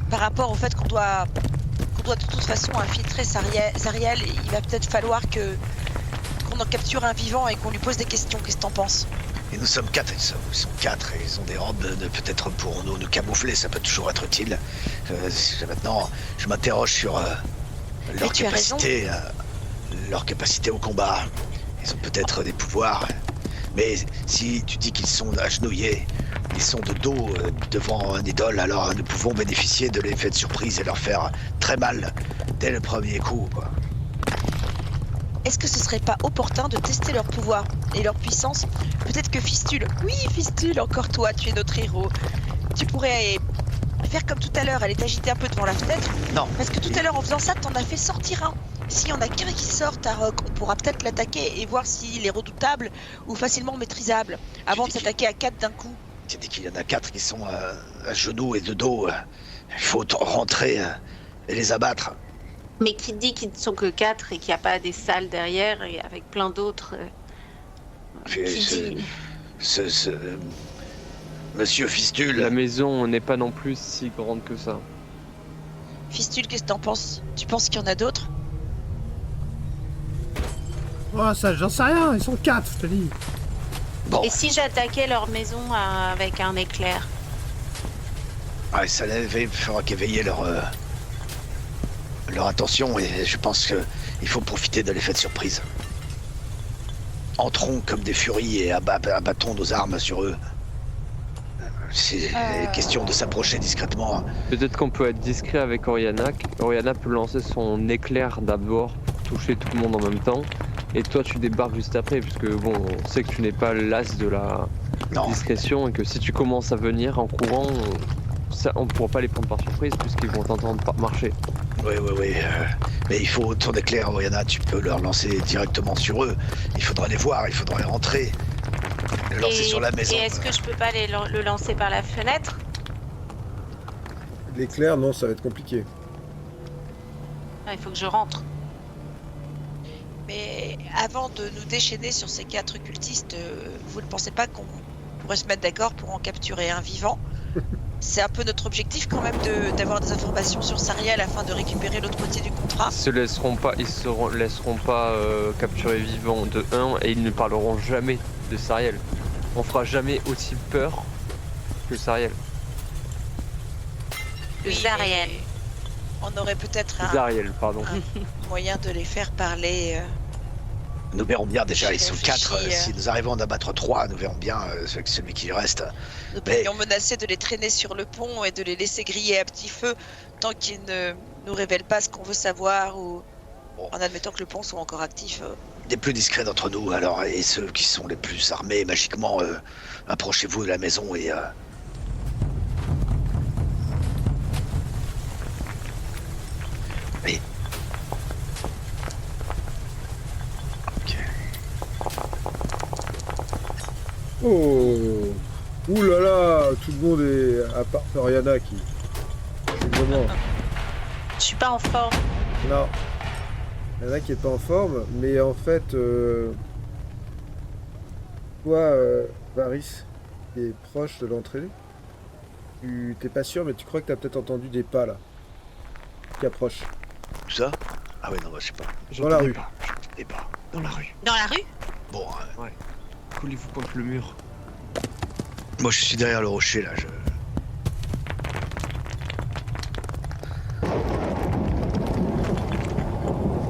Speaker 2: Par rapport au fait qu'on doit de toute façon infiltrer Zariel, il va peut-être falloir qu'on en capture un vivant et qu'on lui pose des questions. Qu'est-ce que t'en penses?
Speaker 1: Et nous sommes 4, ils sont 4 et ils ont des robes peut-être pour nous camoufler, ça peut toujours être utile. Maintenant, je m'interroge sur leur
Speaker 2: tu as raison.
Speaker 1: capacité au combat. Ils ont peut-être des pouvoirs. Mais si tu dis qu'ils sont agenouillés, ils sont de dos devant un idole, alors nous pouvons bénéficier de l'effet de surprise et leur faire très mal dès le premier coup, quoi.
Speaker 2: Est-ce que ce serait pas opportun de tester leur pouvoir et leur puissance? Peut-être que Fistule, oui Fistule, encore toi, tu es notre héros. Tu pourrais faire comme tout à l'heure, aller t'agiter un peu devant la fenêtre.
Speaker 1: Non.
Speaker 2: Parce que tout à l'heure en faisant ça, t'en as fait sortir un. S'il y en a qu'un qui sort, Tarok, on pourra peut-être l'attaquer et voir s'il est redoutable ou facilement maîtrisable, avant de s'attaquer à 4 d'un coup.
Speaker 1: Tu dis qu'il y en a 4 qui sont à genoux et de dos. Il faut rentrer et les abattre.
Speaker 5: Mais qui dit qu'ils ne sont que 4 et qu'il n'y a pas des salles derrière et avec plein d'autres
Speaker 1: Puis,
Speaker 5: qui dit...
Speaker 1: Monsieur Fistule.
Speaker 3: La maison n'est pas non plus si grande que ça.
Speaker 2: Fistule, qu'est-ce que t'en penses? Tu penses qu'il y en a d'autres?
Speaker 4: Oh, ça, j'en sais rien, ils sont 4, je te dis.
Speaker 1: Bon,
Speaker 5: Et si j'attaquais leur maison avec un éclair?
Speaker 1: ouais, ça fera qu'éveiller leur attention et je pense qu'il faut profiter de l'effet de surprise. Entrons comme des furies et abattons nos armes sur eux. C'est question de s'approcher discrètement.
Speaker 3: Peut-être qu'on peut être discret avec Oriana. Oriana peut lancer son éclair d'abord pour toucher tout le monde en même temps. Et toi tu débarques juste après, puisque bon, on sait que tu n'es pas l'as de
Speaker 1: Non.
Speaker 3: discrétion et que si tu commences à venir en courant, on pourra pas les prendre par surprise puisqu'ils vont t'entendre marcher.
Speaker 1: Oui. Mais il faut tour d'éclair, Oriana, tu peux leur lancer directement sur eux. Il faudra les voir, il faudra les rentrer. Le lancer sur la maison.
Speaker 5: Et est-ce que je peux pas le lancer par la fenêtre?
Speaker 4: L'éclair, non, ça va être compliqué.
Speaker 5: Ah, il faut que je rentre.
Speaker 2: Mais avant de nous déchaîner sur ces 4 cultistes, vous ne pensez pas qu'on pourrait se mettre d'accord pour en capturer un vivant? C'est un peu notre objectif quand même d'avoir des informations sur Sariel afin de récupérer l'autre moitié du contrat.
Speaker 3: Ils se laisseront pas capturer vivants de 1 et ils ne parleront jamais de Sariel. On fera jamais aussi peur que Sariel.
Speaker 5: Le
Speaker 2: Oui,
Speaker 5: Zariel.
Speaker 2: mais on aurait peut-être un
Speaker 3: Zariel, pardon.
Speaker 2: moyen de les faire parler.
Speaker 1: Nous verrons bien déjà,
Speaker 2: J'ai
Speaker 1: ils sont
Speaker 2: réfléchi,
Speaker 1: 4. Si nous arrivons à en abattre 3, nous verrons bien celui qui reste.
Speaker 2: Nous
Speaker 1: Mais-
Speaker 2: pourrions menacer de les traîner sur le pont et de les laisser griller à petit feu tant qu'ils ne nous révèlent pas ce qu'on veut savoir ou en admettant que le pont soit encore actif.
Speaker 1: Des plus discrets d'entre nous, alors, et ceux qui sont les plus armés magiquement, approchez-vous de la maison et... Oui. Ok.
Speaker 4: Oh. Ouh là là, tout le monde est... À part Oriana qui... Vraiment...
Speaker 5: Je suis pas en forme.
Speaker 4: Non. Il y en a qui est pas en forme, mais en fait... Toi, Varys, qui est proche de l'entrée, tu t'es pas sûr, mais tu crois que t'as peut-être entendu des pas, là. Qui approchent.
Speaker 1: Tout ça? Ah oui, non, bah, je sais pas.
Speaker 4: Dans la rue.
Speaker 1: Et pas. Dans la rue.
Speaker 5: Dans la rue?
Speaker 1: Bon,
Speaker 3: Collez-vous contre le mur.
Speaker 1: moi je suis derrière le rocher, là,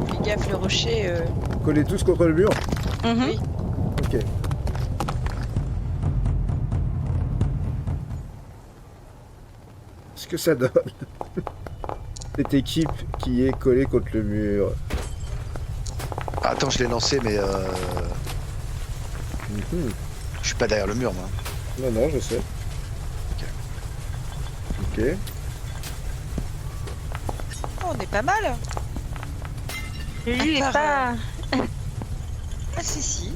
Speaker 2: Fais gaffe, le rocher.
Speaker 4: Collez tous contre le mur?
Speaker 2: Oui.
Speaker 4: Ok. Ce que ça donne. Cette équipe qui est collée contre le mur.
Speaker 1: Attends, je l'ai lancé, mais
Speaker 4: Mhm.
Speaker 1: je suis pas derrière le mur, moi.
Speaker 4: Non, non, je sais. Ok.
Speaker 2: Oh, on est pas mal.
Speaker 5: Lui est
Speaker 2: part,
Speaker 5: pas...
Speaker 2: Ah si.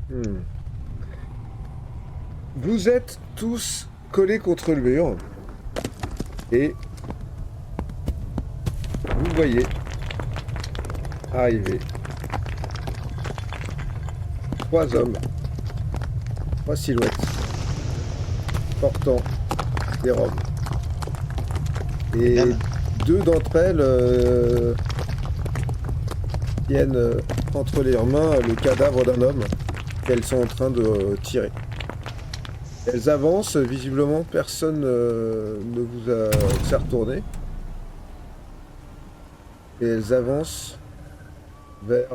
Speaker 4: Hmm. Vous êtes tous collés contre le mur. Et vous voyez arriver 3 hommes, 3 silhouettes portant des robes. Et
Speaker 1: Madame.
Speaker 4: 2 d'entre elles tiennent entre leurs mains le cadavre d'un homme qu'elles sont en train de tirer. Elles avancent, visiblement personne ne vous a s'est retourné. Et elles avancent vers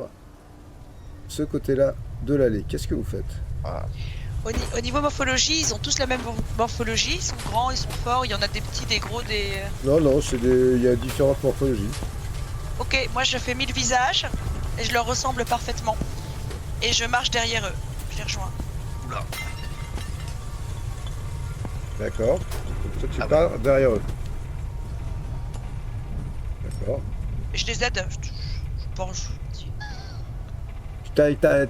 Speaker 4: ce côté-là de l'allée. Qu'est-ce que vous faites?
Speaker 2: Au niveau morphologie, ils ont tous la même morphologie. Ils sont grands, ils sont forts. Il y en a des petits, des gros, des.
Speaker 4: Non, non, il y a différentes morphologies.
Speaker 2: Ok, moi je fais 1000 visages et je leur ressemble parfaitement. Et je marche derrière eux. Je les rejoins.
Speaker 1: Oula.
Speaker 4: D'accord. Donc toi, tu
Speaker 1: Ah
Speaker 4: pars derrière eux. D'accord.
Speaker 2: Et je les aide. Je pense.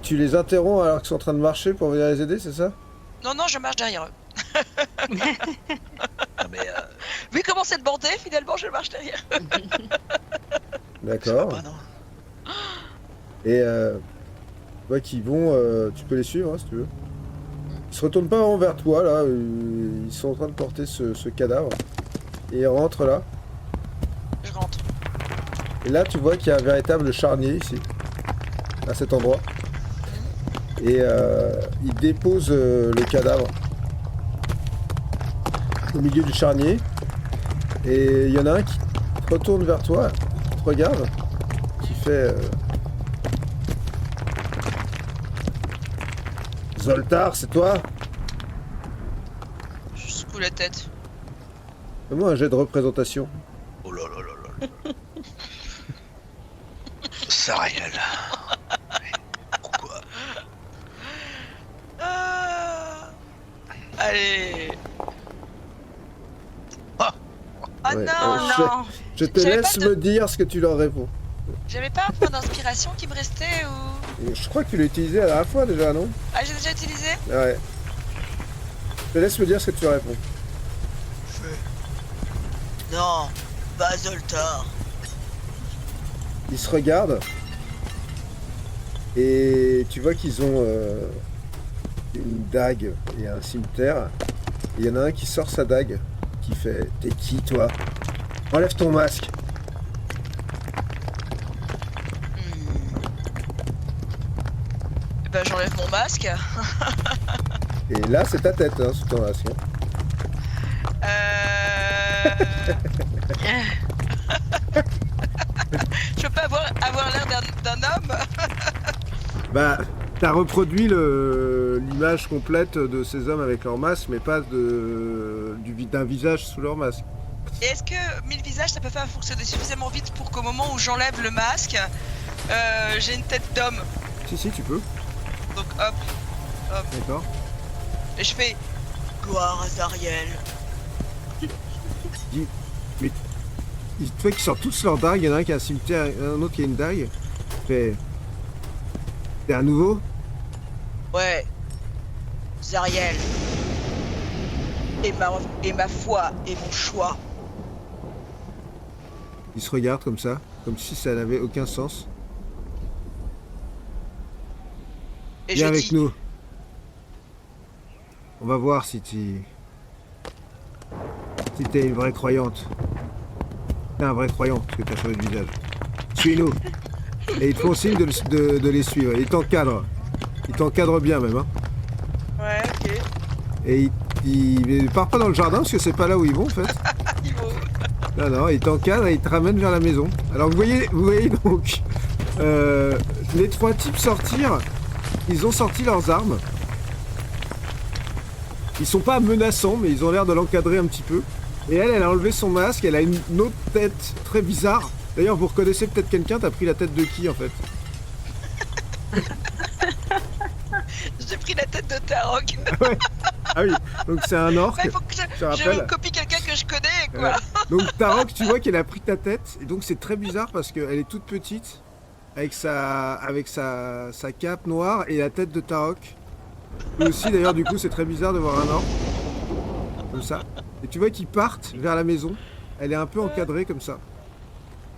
Speaker 4: Tu les interromps alors qu'ils sont en train de marcher pour venir les aider, c'est ça?
Speaker 2: Non, je marche derrière eux.
Speaker 1: Non, mais
Speaker 2: Vu comment c'est bordé, finalement, je marche derrière eux.
Speaker 1: ça va
Speaker 4: D'accord.
Speaker 1: pas, non?
Speaker 4: Et tu vois qu'ils vont, tu peux les suivre hein, si tu veux. Ils se retournent pas vraiment vers toi là, ils sont en train de porter ce cadavre. Et ils rentrent là.
Speaker 2: Je rentre.
Speaker 4: Et là tu vois qu'il y a un véritable charnier ici, à cet endroit. Et ils déposent le cadavre au milieu du charnier. Et il y en a un qui se retourne vers toi, qui te regarde, qui fait... Zoltar, c'est toi?
Speaker 2: Je secoue la tête.
Speaker 4: Fais-moi un jet de représentation.
Speaker 1: Oh là là là là là. Sariel. Pourquoi?
Speaker 2: Allez. Oh
Speaker 4: Ouais,
Speaker 2: non,
Speaker 5: Non,
Speaker 4: Je te
Speaker 2: J'avais
Speaker 4: laisse
Speaker 2: pas de-
Speaker 4: me dire ce que tu leur réponds.
Speaker 2: J'avais pas un point d'inspiration qui me restait ou...
Speaker 4: Et je crois que tu l'as utilisé la dernière fois déjà, non?
Speaker 2: Ah, j'ai déjà utilisé?
Speaker 4: Ouais. Je te laisse me dire ce que tu réponds.
Speaker 2: Non, pas Zoltar.
Speaker 4: Ils se regardent et tu vois qu'ils ont une dague et un cimetière. Il y en a un qui sort sa dague, qui fait « T'es qui toi? Enlève ton masque !»
Speaker 2: Ben j'enlève mon masque.
Speaker 4: Et là c'est ta tête hein, sous ton masque. Hein.
Speaker 2: Je peux pas avoir l'air d'un homme.
Speaker 4: Bah, t'as reproduit l'image complète de ces hommes avec leur masque, mais pas d'un visage sous leur masque.
Speaker 2: Et est-ce que 1000 visages ça peut pas fonctionner suffisamment vite pour qu'au moment où j'enlève le masque, j'ai une tête d'homme?
Speaker 4: Si, tu peux.
Speaker 2: Donc hop,
Speaker 4: D'accord.
Speaker 2: et je fais gloire à Zariel.
Speaker 4: Tu vois qu'ils sortent tous leurs dagues, il y en a un qui a un cimetière, un autre qui a une dague. Fait... T'es un nouveau?
Speaker 2: Ouais, Zariel. Et ma foi et mon choix.
Speaker 4: Ils se regardent comme ça, comme si ça n'avait aucun sens.
Speaker 2: Et
Speaker 4: Viens
Speaker 2: je
Speaker 4: avec
Speaker 2: dis,
Speaker 4: nous. On va voir si t'es une vraie croyante. T'es un vrai croyant, parce que t'as changé de visage. Suis-nous. Et ils te font signe de les suivre. Ils t'encadrent. Ils t'encadrent bien même. Hein.
Speaker 2: ouais, ok.
Speaker 4: Et ils partent pas dans le jardin, parce que c'est pas là où ils vont en fait.
Speaker 2: Il vaut.
Speaker 4: Non, ils t'encadrent et ils te ramènent vers la maison. Alors vous voyez donc les trois types sortir. Ils ont sorti leurs armes. Ils sont pas menaçants, mais ils ont l'air de l'encadrer un petit peu. Et elle a enlevé son masque, elle a une autre tête très bizarre. D'ailleurs, vous reconnaissez peut-être quelqu'un, t'as pris la tête de qui en fait?
Speaker 2: J'ai pris la tête de Tarok.
Speaker 4: Ah oui, donc c'est un orc.
Speaker 2: Il faut que
Speaker 4: te
Speaker 2: je
Speaker 4: rappelle.
Speaker 2: copie quelqu'un que je connais, quoi.
Speaker 4: Donc Tarok, tu vois qu'elle a pris ta tête, et donc c'est très bizarre parce qu'elle est toute petite, avec sa cape noire et la tête de Tarok. Et aussi d'ailleurs du coup c'est très bizarre de voir un orc comme ça. Et tu vois qu'ils partent vers la maison. Elle est un peu encadrée comme ça.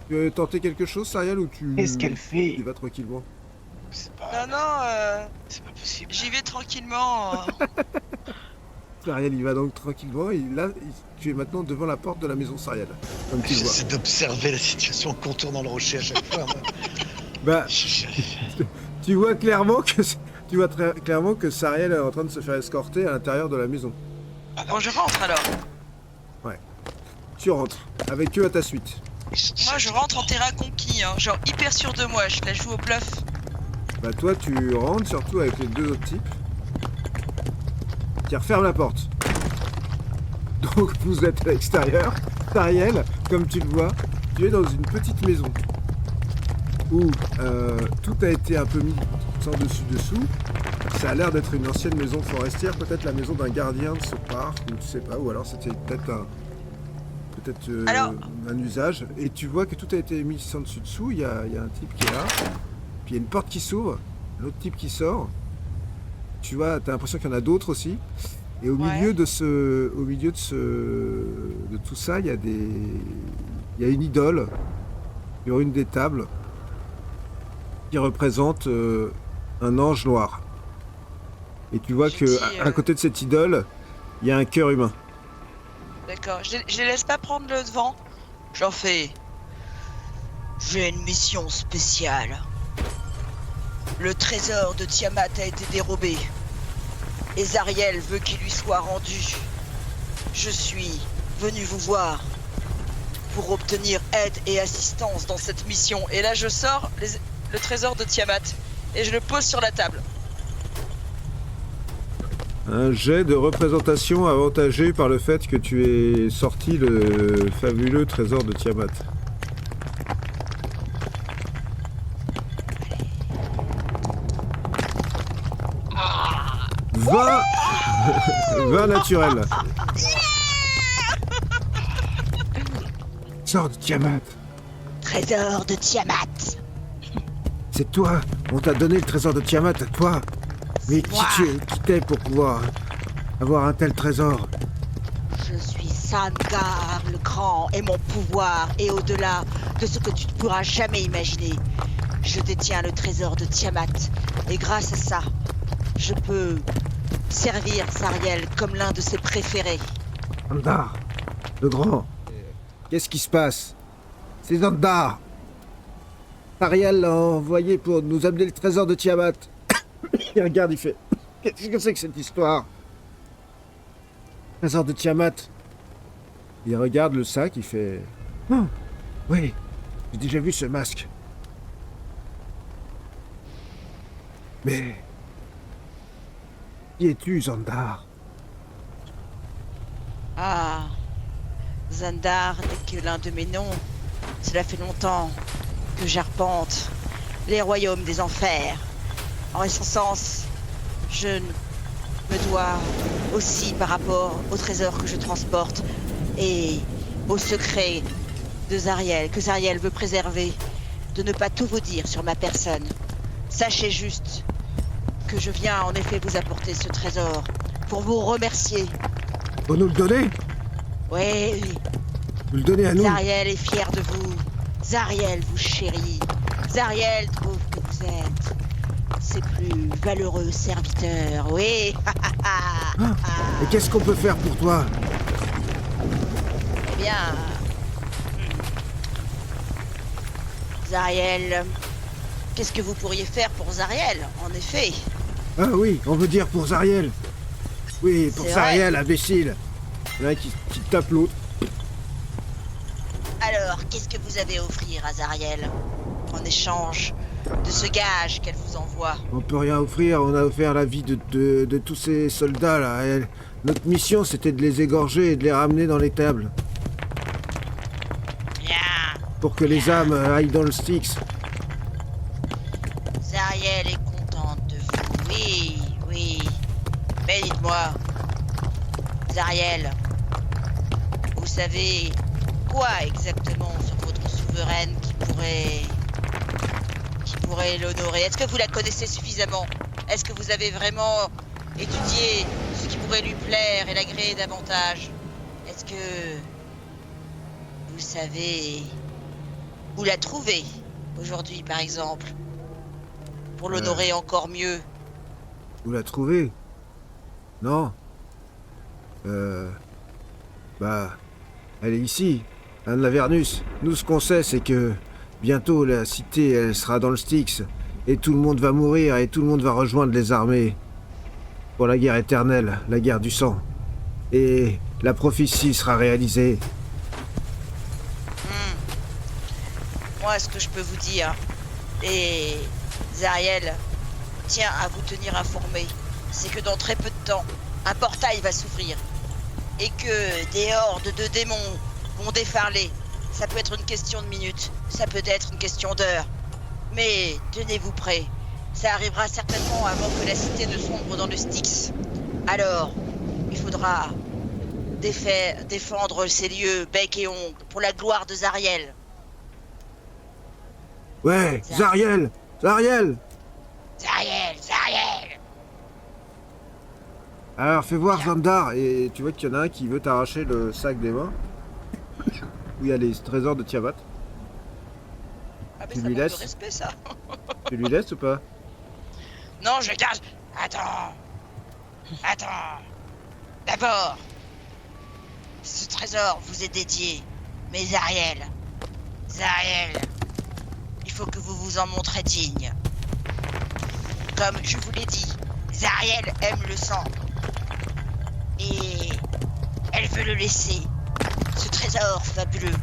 Speaker 4: Tu veux tenter quelque chose, Sariel, ou tu...
Speaker 3: Qu'est-ce qu'elle fait?
Speaker 4: Tu vas tranquillement.
Speaker 1: C'est pas...
Speaker 2: Non,
Speaker 1: C'est pas possible.
Speaker 2: j'y vais tranquillement.
Speaker 4: Sariel, il va donc tranquillement. Et là, tu es maintenant devant la porte de la maison Sariel. Comme tu le vois.
Speaker 1: J'essaie d'observer la situation en contournant le rocher à chaque fois. Moi.
Speaker 4: Bah,
Speaker 1: Je-
Speaker 4: tu vois clairement que... Tu vois très clairement que Sariel est en train de se faire escorter à l'intérieur de la maison.
Speaker 1: Ah non,
Speaker 2: Bon, je rentre alors.
Speaker 4: Tu rentres, avec eux à ta suite.
Speaker 2: Moi, je rentre en terrain conquis, hein, genre hyper sûr de moi. Je la joue au bluff.
Speaker 4: Bah toi tu rentres surtout avec les deux autres types qui referment la porte. Donc vous êtes à l'extérieur. Sariel, comme tu le vois, tu es dans une petite maison où tout a été un peu mis sans dessus-dessous. Ça a l'air d'être une ancienne maison forestière, peut-être la maison d'un gardien de ce parc, ou tu sais pas, ou alors c'était peut-être
Speaker 2: Alors-
Speaker 4: un usage. Et tu vois que tout a été mis sans dessus-dessous. Il y a un type qui est là. Puis il y a une porte qui s'ouvre, l'autre type qui sort. Tu vois, t'as l'impression qu'il y en a d'autres aussi. Et au
Speaker 2: Ouais.
Speaker 4: milieu de tout ça, il y a une idole sur une des tables qui représente un ange noir. Et tu vois
Speaker 2: Je
Speaker 4: que
Speaker 2: dis,
Speaker 4: à côté de cette idole, il y a un cœur humain.
Speaker 2: D'accord. Je les laisse pas prendre le devant. J'en fais. J'ai une mission spéciale. Le trésor de Tiamat a été dérobé. Et Zariel veut qu'il lui soit rendu. Je suis venu vous voir pour obtenir aide et assistance dans cette mission. Et là, je sors le trésor de Tiamat et je le pose sur la table.
Speaker 4: Un jet de représentation avantagé par le fait que tu aies sorti le fabuleux trésor de Tiamat. Vin Vin naturel. Sors de Tiamat.
Speaker 2: Trésor de Tiamat.
Speaker 4: C'est toi. On t'a donné le trésor de Tiamat à toi. Mais qui t'es pour pouvoir avoir un tel trésor?
Speaker 2: Je suis Sandgar le Grand et mon pouvoir est au-delà de ce que tu ne pourras jamais imaginer. Je détiens le trésor de Tiamat et grâce à ça, je peux servir Zariel comme l'un de ses préférés.
Speaker 4: Zandar, le Grand. Qu'est-ce qui se passe? C'est Zandar. Ariel l'a envoyé pour nous amener le trésor de Tiamat. Il regarde, il fait... Qu'est-ce que c'est que cette histoire? Trésor de Tiamat. Il regarde le sac, il fait... Oh, oui, j'ai déjà vu ce masque. Mais... Qui es-tu, Zandar?
Speaker 2: Ah, Zandar n'est que l'un de mes noms. Cela fait longtemps que j'arpente les royaumes des enfers. En ce sens, je me dois aussi par rapport au trésor que je transporte et au secret de Zariel, que Zariel veut préserver, de ne pas tout vous dire sur ma personne. Sachez juste que je viens en effet vous apporter ce trésor pour vous remercier.
Speaker 4: Pour nous le donner?
Speaker 2: Oui,
Speaker 4: Vous le donnez à nous?
Speaker 2: Zariel est fier de vous. Zariel vous chérit. Zariel trouve que vous êtes ses plus valeureux serviteurs. Oui.
Speaker 4: Et qu'est-ce qu'on peut faire pour toi?
Speaker 2: Eh bien... Zariel... Qu'est-ce que vous pourriez faire pour Zariel, en effet?
Speaker 4: Ah oui, on veut dire pour Zariel. Oui, pour
Speaker 2: C'est
Speaker 4: Zariel, imbécile. Il y en a un qui tape l'autre.
Speaker 2: Alors, qu'est-ce que vous avez à offrir à Zariel en échange de ce gage qu'elle vous envoie?
Speaker 4: On peut rien offrir, on a offert la vie de tous ces soldats là. Notre mission c'était de les égorger et de les ramener dans les tables.
Speaker 2: Bien.
Speaker 4: Pour que les âmes aillent dans le Styx.
Speaker 2: Zariel est contente de vous. Oui, oui. Mais dites-moi, Zariel, vous savez quoi exactement sur votre souveraine qui pourrait l'honorer? Est-ce que vous la connaissez suffisamment? Est-ce que vous avez vraiment étudié ce qui pourrait lui plaire et l'agréer davantage? Est-ce que vous savez où la trouver aujourd'hui, par exemple, pour l'honorer encore mieux?
Speaker 4: Vous la trouvez? Non. Bah, elle est ici, Anne Lavernus. Nous, ce qu'on sait, c'est que bientôt la cité, elle sera dans le Styx, et tout le monde va mourir, et tout le monde va rejoindre les armées pour la guerre éternelle, la guerre du sang. Et la prophétie sera réalisée.
Speaker 2: Moi, ce que je peux vous dire, et Zariel tient à vous tenir informé, c'est que dans très peu de temps, un portail va s'ouvrir et que des hordes de démons vont déferler. Ça peut être une question de minutes, ça peut être une question d'heures. Mais tenez-vous prêts, ça arrivera certainement avant que la cité ne sombre dans le Styx. Alors, il faudra défendre ces lieux bec et ongles pour la gloire de Zariel.
Speaker 4: Ouais, Zariel! Zariel!
Speaker 2: Zariel! Zariel!
Speaker 4: Alors, fais voir Zandar, et tu vois qu'il y en a un qui veut t'arracher le sac des mains. Où il y a les trésors de Tiamat.
Speaker 2: Ah mais
Speaker 4: Tu
Speaker 2: ça
Speaker 4: lui
Speaker 2: manque de
Speaker 4: laisses?
Speaker 2: respect, ça.
Speaker 4: Tu lui laisses ou pas?
Speaker 2: Non, je garde... Attends. D'abord, ce trésor vous est dédié. Mais Zariel, il faut que vous vous en montrez digne. Comme je vous l'ai dit, Zariel aime le sang. Et elle veut le laisser, ce trésor fabuleux,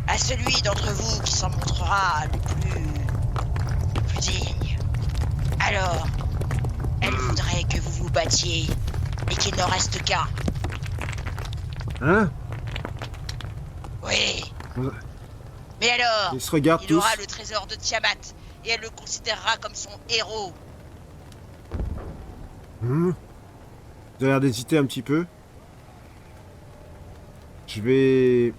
Speaker 2: à celui d'entre vous qui s'en montrera le plus digne. Alors, elle voudrait que vous vous battiez et qu'il n'en reste qu'un.
Speaker 4: Hein?
Speaker 2: Oui. Mais alors,
Speaker 4: Ils se regardent
Speaker 2: il
Speaker 4: tous.
Speaker 2: aura le trésor de Tiamat et elle le considérera comme son héros.
Speaker 4: J'ai l'air d'hésiter un petit peu. Je vais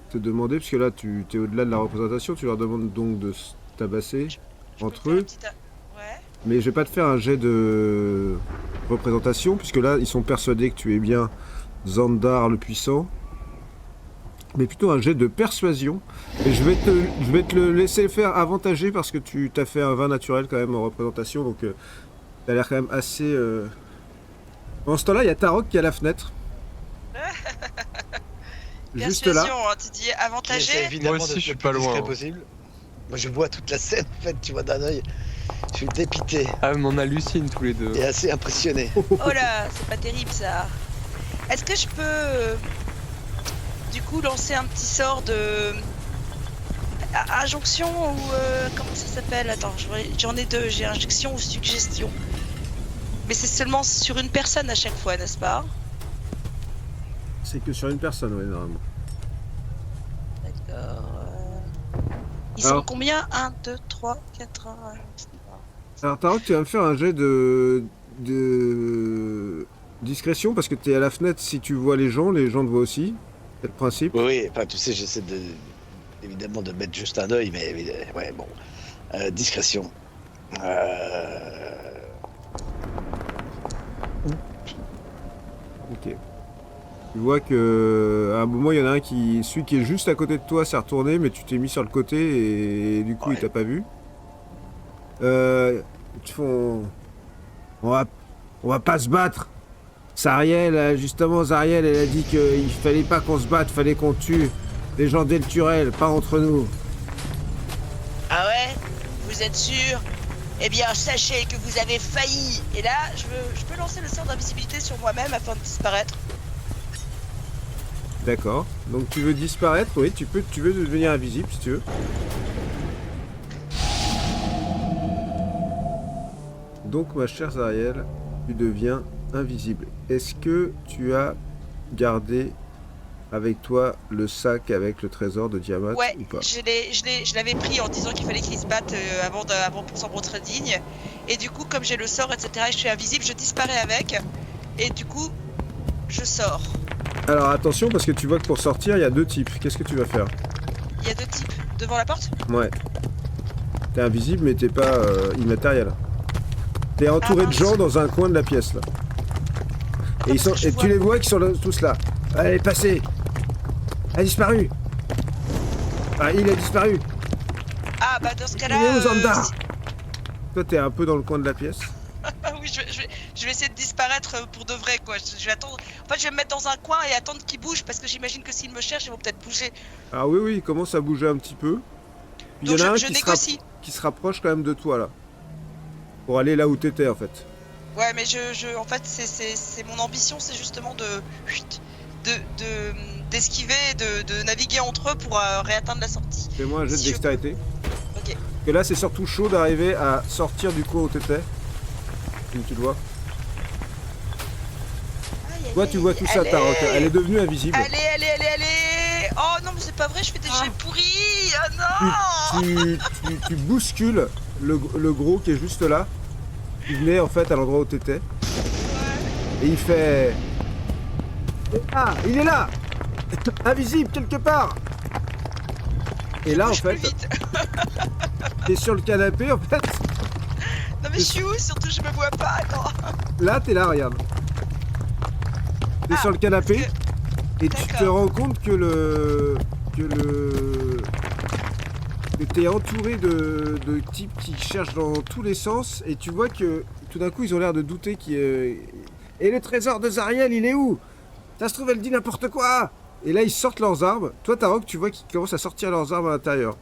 Speaker 4: te demander, parce que là tu es au-delà de la représentation, tu leur demandes donc de se tabasser
Speaker 2: Je peux
Speaker 4: entre
Speaker 2: faire un
Speaker 4: eux.
Speaker 2: Ouais.
Speaker 4: Mais je vais pas te faire un jet de représentation, puisque là ils sont persuadés que tu es bien Xandar le puissant. Mais plutôt un jet de persuasion. Et je vais te le laisser faire avantagé parce que tu t'as fait un 20 naturel quand même en représentation, donc t'as l'air quand même assez... Pendant ce temps-là, il y a Tarok qui est à la fenêtre. Juste là.
Speaker 2: Persuasion, hein, tu dis avantagé.
Speaker 1: J'essaie évidemment
Speaker 3: Moi aussi,
Speaker 1: d'être
Speaker 3: je suis
Speaker 1: le
Speaker 3: pas
Speaker 1: plus discret
Speaker 3: loin.
Speaker 1: possible. Moi je vois toute la scène en fait, tu vois d'un œil. Je suis dépité
Speaker 3: Ah, mais on hallucine tous les deux.
Speaker 1: et assez impressionné.
Speaker 2: Oh là, c'est pas terrible ça. Est-ce que je peux du coup lancer un petit sort de injonction ou comment ça s'appelle? Attends, j'en ai deux, j'ai injection ou suggestion. Mais c'est seulement sur une personne à chaque fois, n'est-ce pas?
Speaker 4: C'est que sur une personne, ouais, normalement.
Speaker 2: D'accord. Ils
Speaker 4: Alors-
Speaker 2: sont combien? 1, 2, 3, 4, 1.
Speaker 4: Alors Tarok, tu vas me faire un jet de discrétion parce que tu es à la fenêtre. Si tu vois les gens te voient aussi. C'est le principe.
Speaker 1: Oui, oui, enfin tu sais, j'essaie évidemment de mettre juste un œil, mais ouais, bon. Discrétion.
Speaker 4: Ok. Tu vois que à un moment il y en a un celui qui est juste à côté de toi s'est retourné, mais tu t'es mis sur le côté et du coup
Speaker 1: Ouais.
Speaker 4: il t'a pas vu. Ils font, on va pas se battre. Zariel, justement Zariel, elle a dit qu'il fallait pas qu'on se batte, fallait qu'on tue les gens d'Elturel, pas entre nous.
Speaker 2: Ah ouais? Vous êtes sûr? Eh bien, sachez que vous avez failli. Et là, je peux lancer le sort d'invisibilité sur moi-même afin de disparaître.
Speaker 4: D'accord. Donc tu veux disparaître, oui, tu veux devenir invisible si tu veux. Donc ma chère Zariel, tu deviens invisible. Est-ce que tu as gardé avec toi le sac avec le trésor de Diamat
Speaker 2: Ouais,
Speaker 4: ou pas?
Speaker 2: je l'avais pris en disant qu'il fallait qu'ils se battent avant pour s'en montrer digne. Et du coup, comme j'ai le sort, etc., et je suis invisible, je disparais avec. Et du coup, je sors.
Speaker 4: Alors attention parce que tu vois que pour sortir il y a deux types. Qu'est-ce que tu vas faire?
Speaker 2: Il y a deux types. Devant la porte?
Speaker 4: Ouais. T'es invisible mais t'es pas immatériel. T'es entouré
Speaker 2: Ah,
Speaker 4: de gens dans un coin de la pièce là. Et,
Speaker 2: parce que je
Speaker 4: et
Speaker 2: vois.
Speaker 4: tu les vois qui sont là, tous là. Allez, passez. Elle a disparu. Ah, il a disparu.
Speaker 2: Ah, bah dans ce cas-là.
Speaker 4: Il est où, Xandar?
Speaker 2: si-
Speaker 4: Toi, t'es un peu dans le coin de la pièce.
Speaker 2: Ah oui, je vais essayer de disparaître pour de vrai, quoi. Je vais attendre. En fait, je vais me mettre dans un coin et attendre qu'ils bougent parce que j'imagine que s'ils me cherchent, ils vont peut-être bouger.
Speaker 4: Ah oui, oui, il commence à bouger un petit peu. Il y
Speaker 2: Donc
Speaker 4: en a un
Speaker 2: je négocie.
Speaker 4: qui se rapproche quand même de toi là. Pour aller là où t'étais en fait.
Speaker 2: Ouais, mais en fait, c'est mon ambition, c'est justement d'esquiver, de naviguer entre eux pour réatteindre la sortie.
Speaker 4: Fais-moi un jet de
Speaker 2: Si je
Speaker 4: dextérité.
Speaker 2: Ok.
Speaker 4: Parce que là, c'est surtout chaud d'arriver à sortir du coin où t'étais. Comme tu le vois.
Speaker 2: Aïe, aïe,
Speaker 4: Toi, tu
Speaker 2: aïe,
Speaker 4: vois tout ça,
Speaker 2: allez.
Speaker 4: Tarok. Elle est devenue invisible.
Speaker 2: Allez. Oh non, mais c'est pas vrai, je fais des jets pourris. Oh non.
Speaker 4: Tu bouscules le gros qui est juste là. Il venait en fait à l'endroit où t'étais. Et il fait... Ah, il est là. Invisible quelque part. Et là, en
Speaker 2: Bouge plus
Speaker 4: fait,
Speaker 2: vite.
Speaker 4: t'es sur le canapé, en fait.
Speaker 2: Non mais je suis où? Surtout je me vois pas. Attends.
Speaker 4: Là, t'es là, regarde. T'es
Speaker 2: Ah,
Speaker 4: sur le canapé.
Speaker 2: parce
Speaker 4: Et tu te
Speaker 2: D'accord.
Speaker 4: rends compte que t'es entouré de types qui cherchent dans tous les sens et tu vois que tout d'un coup ils ont l'air de douter Et le trésor de Zariel, il est où? Ça se trouve, elle dit n'importe quoi. Et là ils sortent leurs armes. Toi Tarok, tu vois qu'ils commencent à sortir leurs armes à l'intérieur.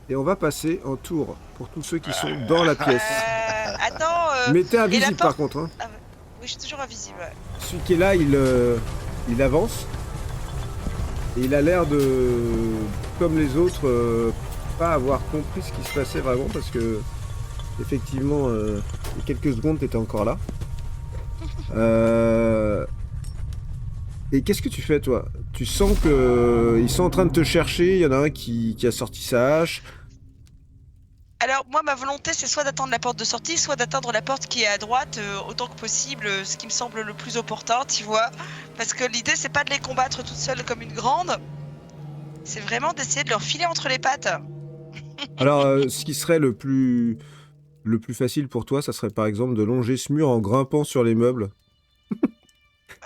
Speaker 4: Et on va passer en tour pour tous ceux qui sont dans la pièce.
Speaker 2: Attends.
Speaker 4: Mais t'es invisible
Speaker 2: porte
Speaker 4: par contre, hein.
Speaker 2: Ah, oui, je suis toujours invisible. Ouais.
Speaker 4: Celui qui est là, il avance. Et il a l'air de, comme les autres, pas avoir compris ce qui se passait vraiment parce que, effectivement, il y a quelques secondes, tu étais encore là. Et qu'est-ce que tu fais, toi? Tu sens que ils sont en train de te chercher. Il y en a un qui a sorti sa hache.
Speaker 2: Alors, moi, ma volonté, c'est soit d'atteindre la porte de sortie, soit d'atteindre la porte qui est à droite autant que possible, ce qui me semble le plus opportun, tu vois. Parce que l'idée, c'est pas de les combattre toute seule comme une grande, c'est vraiment d'essayer de leur filer entre les pattes.
Speaker 4: Alors, ce qui serait le plus facile pour toi, ça serait par exemple de longer ce mur en grimpant sur les meubles.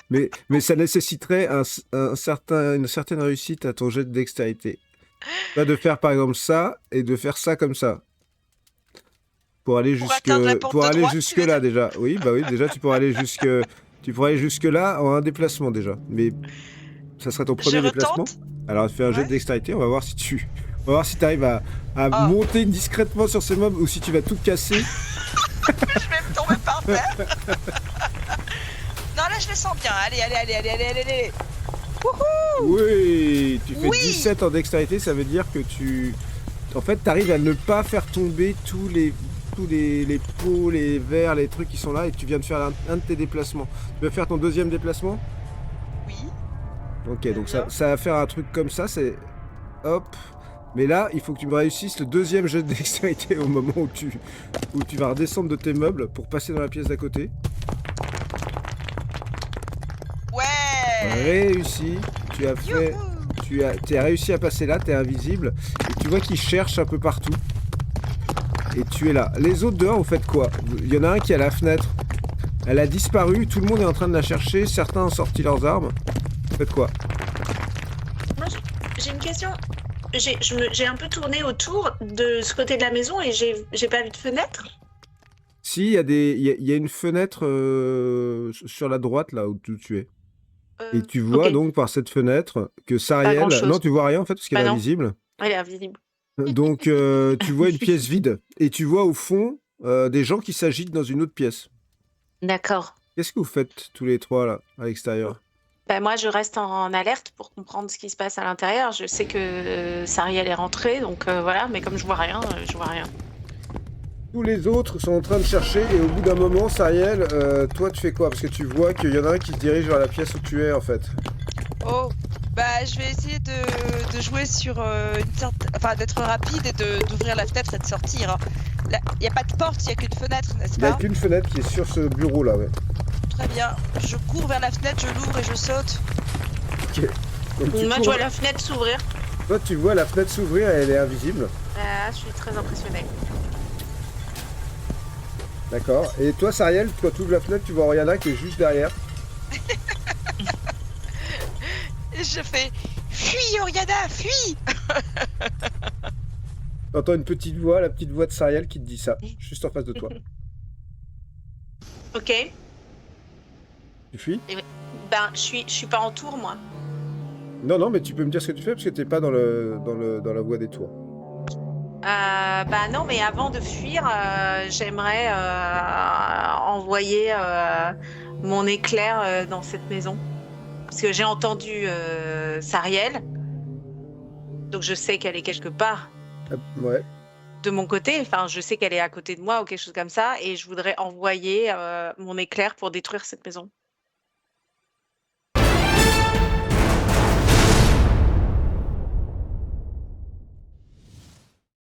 Speaker 4: Mais ça nécessiterait une certaine réussite à ton jet de dextérité. Pas de faire par exemple ça et de faire ça comme ça. Pour aller
Speaker 2: atteindre la porte de droite, tu
Speaker 4: jusque
Speaker 2: veux
Speaker 4: là
Speaker 2: dire
Speaker 4: déjà. Oui, bah oui, déjà tu pourrais aller jusque là en un déplacement déjà. Mais ça serait ton premier déplacement.
Speaker 2: retente.
Speaker 4: Alors fais un jet
Speaker 2: Ouais.
Speaker 4: de dextérité, on va voir si t'arrives à
Speaker 2: Ah.
Speaker 4: monter discrètement sur ces meubles ou si tu vas tout casser.
Speaker 2: Je vais me tomber par terre. Non, là, je les sens bien. Allez. Wouhou.
Speaker 4: Oui, tu fais
Speaker 2: Oui.
Speaker 4: 17 en dextérité, ça veut dire que en fait, t'arrives à ne pas faire tomber tous les pots, les verres, les trucs qui sont là et tu viens de faire un de tes déplacements. Tu veux faire ton deuxième déplacement?
Speaker 2: Oui.
Speaker 4: Ok, donc
Speaker 2: bien.
Speaker 4: ça va faire un truc comme ça, c'est... Hop. Mais là, il faut que tu me réussisses le deuxième jet de dextérité au moment où tu vas redescendre de tes meubles pour passer dans la pièce d'à côté.
Speaker 2: Ouais.
Speaker 4: Réussi. Tu as fait...
Speaker 2: Youhou.
Speaker 4: Tu as réussi à passer là, t'es invisible. Et tu vois qu'il cherche un peu partout. Et tu es là. Les autres dehors, vous faites quoi? Il y en a un qui est à la fenêtre. Elle a disparu, tout le monde est en train de la chercher. Certains ont sorti leurs armes. Vous faites quoi?
Speaker 5: Moi, j'ai une question. J'ai un peu tourné autour de ce côté de la maison et j'ai pas vu de fenêtre.
Speaker 4: Si, il y a une fenêtre sur la droite, là où tu es. Et tu vois
Speaker 5: Ok.
Speaker 4: donc par cette fenêtre que Sariel...
Speaker 5: grand-chose.
Speaker 4: Non, tu vois rien en fait, parce qu'elle
Speaker 5: Bah
Speaker 4: est
Speaker 5: non.
Speaker 4: invisible.
Speaker 5: Elle est invisible.
Speaker 4: Donc tu vois une pièce vide. Et tu vois au fond des gens qui s'agitent dans une autre pièce.
Speaker 5: D'accord.
Speaker 4: Qu'est-ce que vous faites tous les trois là, à l'extérieur?
Speaker 5: Bah, moi, je reste en alerte pour comprendre ce qui se passe à l'intérieur. Je sais que Sariel est rentrée, donc voilà. Mais comme je vois rien, je vois rien.
Speaker 4: Tous les autres sont en train de chercher et au bout d'un moment, Sariel, toi tu fais quoi? Parce que tu vois qu'il y en a un qui se dirige vers la pièce où tu es en fait.
Speaker 2: Oh. Bah, je vais essayer de jouer sur une certaine... Enfin, d'être rapide et d'ouvrir la fenêtre et de sortir. Hein. Il n'y a pas de porte, il n'y a qu'une fenêtre, n'est-ce
Speaker 4: Il n'y a
Speaker 2: pas?
Speaker 4: qu'une fenêtre qui est sur ce bureau là, ouais.
Speaker 2: Très bien. Je cours vers la fenêtre, je l'ouvre et je saute.
Speaker 4: Ok. Donc, tu
Speaker 5: Moi, je
Speaker 4: cours-
Speaker 5: vois la fenêtre s'ouvrir.
Speaker 4: Toi tu vois la fenêtre s'ouvrir et elle est invisible.
Speaker 5: Je suis très impressionnée.
Speaker 4: D'accord. Et toi Sariel, quand tu ouvres la fenêtre, tu vois Oriana qui est juste derrière.
Speaker 2: Et je fais fuis, Oriana, fuis.
Speaker 4: T'entends une petite voix, la petite voix de Sariel qui te dit ça, juste en face de toi.
Speaker 5: Ok.
Speaker 4: Tu fuis?
Speaker 5: Ben, je suis pas en tour, moi.
Speaker 4: Non, mais tu peux me dire ce que tu fais parce que t'es pas dans la voie des tours.
Speaker 5: Bah non, mais avant de fuir, j'aimerais envoyer mon éclair dans cette maison. Parce que j'ai entendu Sariel. Donc je sais qu'elle est quelque part
Speaker 4: Ouais.
Speaker 5: de mon côté. Enfin, je sais qu'elle est à côté de moi ou quelque chose comme ça. Et je voudrais envoyer mon éclair pour détruire cette maison.